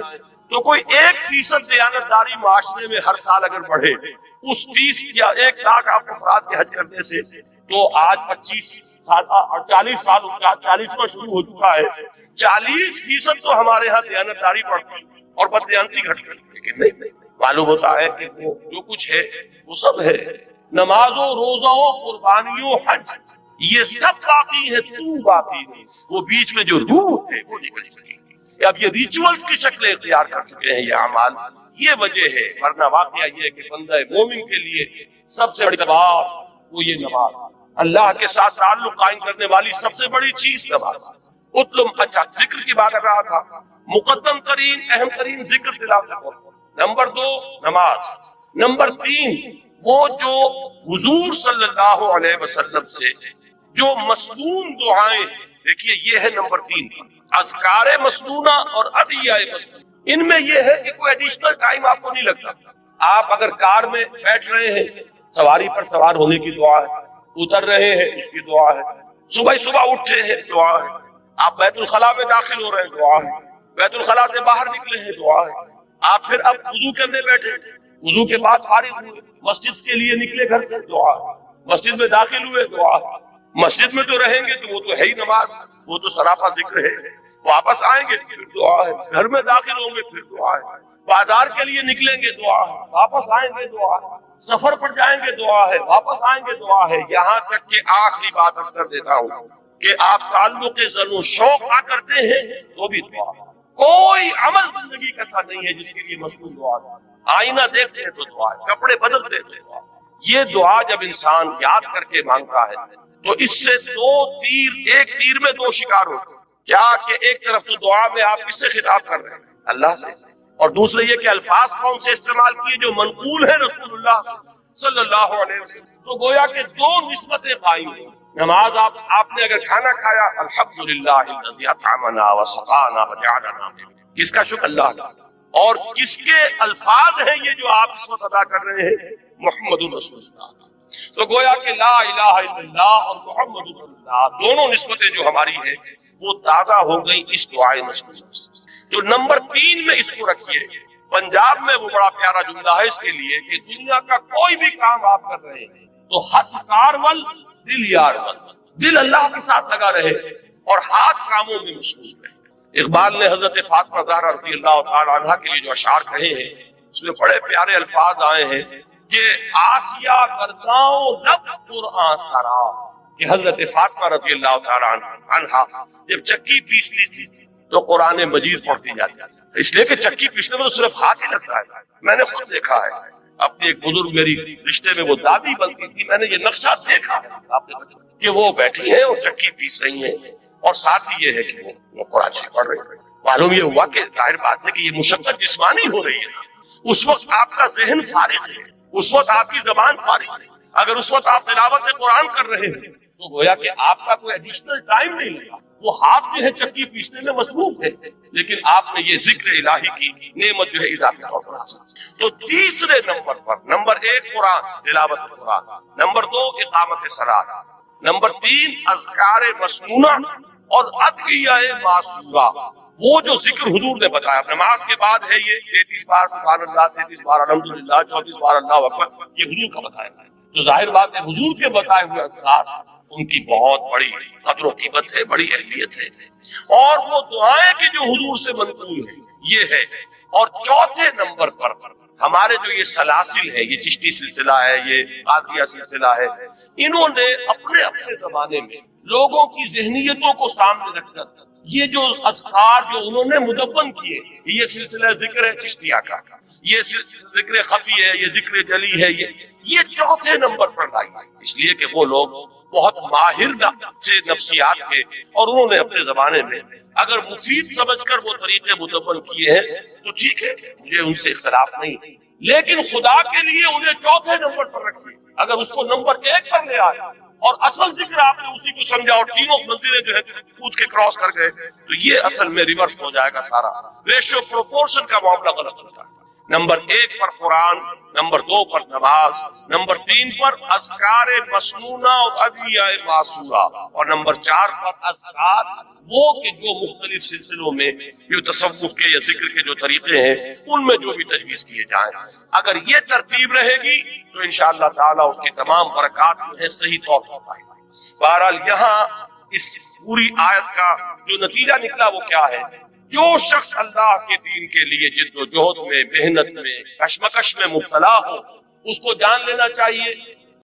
تو کوئی 1% دیانتداری معاشرے میں ہر سال اگر بڑھے، اس 30 یا 1 لاکھ افراد کے حج کرنے سے، تو آج 25 سال اور 40 سال 40واں شروع ہو چکا ہے، 40% تو ہمارے ہاں دیانتداری بڑھتی اور بددیانتی گھٹ گئی، لیکن نہیں معلوم ہوتا ہے کہ وہ جو کچھ ہے وہ سب ہے، نمازوں، روزوں، قربانیوں، حج، یہ سب باقی ہے، تو باقی نہیں۔ وہ بیچ میں جو روح ہے وہ نکل چکی ہے، اب یہ ریچولز کی شکلیں اختیار کر چکے ہیں یہ اعمال، یہ وجہ ہے۔ ورنہ واقعہ یہ ہے کہ بندہ مومن کے لیے سب سے بڑی بات وہ یہ نماز، اللہ کے ساتھ تعلق قائم کرنے والی سب سے بڑی چیز نماز۔ اچھا، ذکر کی بات کر رہا تھا، مقدم ترین اہم ترین ذکر تلاوت، نمبر 2 نماز، نمبر 3 وہ جو حضور صلی اللہ علیہ وسلم سے جو مسنون دعائیں، دیکھیے یہ ہے نمبر 3، اذکار مسنونہ اور ادعیہ مسنونہ۔ ان میں یہ ہے کہ کوئی ایڈیشنل ٹائم آپ کو نہیں لگتا، آپ اگر کار میں بیٹھ رہے ہیں، سواری پر سوار ہونے کی دعا ہے، اتر رہے ہیں اس کی دعا ہے، صبح اٹھے ہیں دعا ہے، آپ بیت الخلاء میں داخل ہو رہے ہیں دعا ہے، بیت الخلاء سے باہر نکلے ہیں دعا ہے، آپ پھر اب وضو کرنے بیٹھے، وضو کے بعد فارغ ہوئے، مسجد کے لیے نکلے گھر سے دعا ہے، مسجد میں داخل ہوئے دعا ہے، مسجد میں تو رہیں گے تو وہ تو ہے ہی نماز، وہ تو سراپا ذکر ہے، واپس آئیں گے پھر دعا ہے، گھر میں داخل ہوں گے پھر دعا ہے، بازار کے لیے نکلیں گے دعا ہے، واپس آئیں گے دعا ہے، سفر پر جائیں گے دعا ہے، واپس آئیں گے دعا ہے، یہاں تک کہ آخری بات عرض کر دیتا ہوں کہ آپ تعلق ظن و شوق کرتے ہیں تو بھی دعا۔ کوئی عمل زندگی کا ایسا نہیں ہے جس کے لیے مسنون دعا ہے، آئینہ دیکھتے ہیں تو دعا ہے، کپڑے بدلتے ہیں تو دعا ہے۔ یہ دعا جب انسان یاد کر کے مانگتا ہے تو اس سے 2 تیر، ایک تیر میں 2 شکار ہوتے ہیں، کیا کہ ایک طرف تو دعا میں آپ کس سے خطاب کر رہے ہیں؟ اللہ سے، اور دوسرے یہ کہ الفاظ کون سے استعمال کیے جو منقول ہے رسول اللہ صلی اللہ علیہ وسلم، تو گویا کہ 2 نسبتیں قائم ہیں۔ نماز آپ نے اگر کھانا کھایا، الحمدللہ الذی اطعمنا وسقانا وجعلنا، کس کا شکر؟ اللہ کا، اور کس کے الفاظ ہیں یہ جو آپ اس وقت ادا کر رہے ہیں؟ محمد رسول اللہ۔ تو گویا کہ لا الہ الا اللہ اور محمد رسول اللہ دونوں نسبتیں جو ہماری ہیں وہ تازہ ہو گئی اس دعائے مسنونہ سے۔ تو نمبر 3 میں اس کو رکھیے، پنجاب میں وہ بڑا پیارا جملہ ہے اس کے لیے کہ دنیا کا کوئی بھی کام آپ کر رہے ہیں تو ہاتھ کارول دل یار ول، دل اللہ کے ساتھ لگا رہے اور ہاتھ کاموں میں مشغول رہے۔ اقبال نے حضرت فاطمہ زہرا رضی اللہ تعالی عنہا کے لیے جو اشعار کہے ہیں اس میں بڑے پیارے الفاظ آئے ہیں کہ آسیہ گرداؤں لب قرآن سرا، کہ حضرت فاطمہ رضی اللہ تعالی عنہا جب چکی پیستی تھی تو قرآن مجید پڑھتی جاتی ہے، اس لیے کہ چکی پیسنے میں تو صرف ہاتھ ہی لگتا ہے۔ میں نے خود دیکھا ہے، اپنی ایک بزرگ میری رشتے میں وہ دادی بنتی تھی، میں نے یہ نقشہ دیکھا کہ وہ بیٹھی ہیں اور چکی پیس رہی ہیں اور ساتھ ہی یہ ہے کہ وہ قرآن شریف پڑھ رہی ہیں۔ معلوم یہ ہوا کہ ظاہر بات ہے کہ یہ مشقت جسمانی ہو رہی ہے، اس وقت آپ کا ذہن فارغ ہے، اس وقت آپ کی زبان فارغ ہے، اگر اس وقت آپ تلاوت قرآن کر رہے ہیں تو گویا کہ آپ کا کوئی ایڈیشنل ٹائم نہیں لگا، وہ ہاتھ جو ہے چکی پیسنے میں مصروف ہے، لیکن آپ نے یہ ذکر الہی کی نعمت جو ہے اضافی طور پر حاصل۔ تو تیسرے نمبر پر، نمبر 1 قرآن، تلاوت قرآن، نمبر 2 اقامت صلاۃ، نمبر 3 اذکار مسنونہ اور ادعیہ معصورہ، وہ جو ذکر حضور نے بتایا نماز کے بعد ہے، یہ 33 بار سبحان اللہ، 33 بار الحمدللہ، 34 بار اللہ اکبر، یہ حضور کا بتایا ہے۔ تو ظاہر بات ہے حضور کے بتائے ہوئے اذکار ان کی بہت بڑی قدر و قیمت ہے، بڑی اہمیت ہے، اور وہ دعائیں کہ جو حضور سے منقول ہیں یہ ہے۔ اور چوتھے نمبر پر ہمارے جو یہ سلاسل ہے، یہ چشتی سلسلہ ہے، یہ قادریہ سلسلہ ہے، انہوں نے اپنے اپنے زمانے میں لوگوں کی ذہنیتوں کو سامنے رکھ کر یہ جو اذکار جو انہوں نے مدون کیے، یہ سلسلہ ذکر ہے چشتیہ کا، یہ ذکر خفی ہے، یہ ذکر جلی ہے، یہ چوتھے نمبر پر لائی، اس لیے کہ وہ لوگ بہت ماہر نفسیات کے، اور انہوں نے اپنے زمانے میں اگر مفید سمجھ کر وہ طریقے مدون کیے ہیں تو ٹھیک ہے، مجھے ان سے اختلاف نہیں، لیکن خدا کے لیے انہیں چوتھے نمبر پر رکھیے۔ اگر اس کو نمبر 1 پر لے آئے اور اصل ذکر آپ نے اسی کو سمجھا اور تینوں منزلیں جو ہے کود کے کراس کر گئے، تو یہ اصل میں ریورس ہو جائے گا، سارا ریشو پروپورشن کا معاملہ غلط ہو جائے گا۔ نمبر 1 پر قرآن، نمبر 2 پر نماز، نمبر 3 پر اذکار مسنونہ اور ادعیہ معصورہ، اور نمبر 4 پر اذکار وہ کہ جو مختلف سلسلوں میں جو تصوف کے یا ذکر کے جو طریقے ہیں ان میں جو بھی تجویز کیے جائیں، اگر یہ ترتیب رہے گی تو انشاءاللہ تعالیٰ اس کی تمام برکات جو ہے صحیح طور پر پائے گی۔ بہرحال یہاں اس پوری آیت کا جو نتیجہ نکلا وہ کیا ہے؟ جو شخص اللہ کے دین کے لیے جد و جہد میں، محنت میں، کشمکش میں مبتلا ہو، اس کو جان لینا چاہیے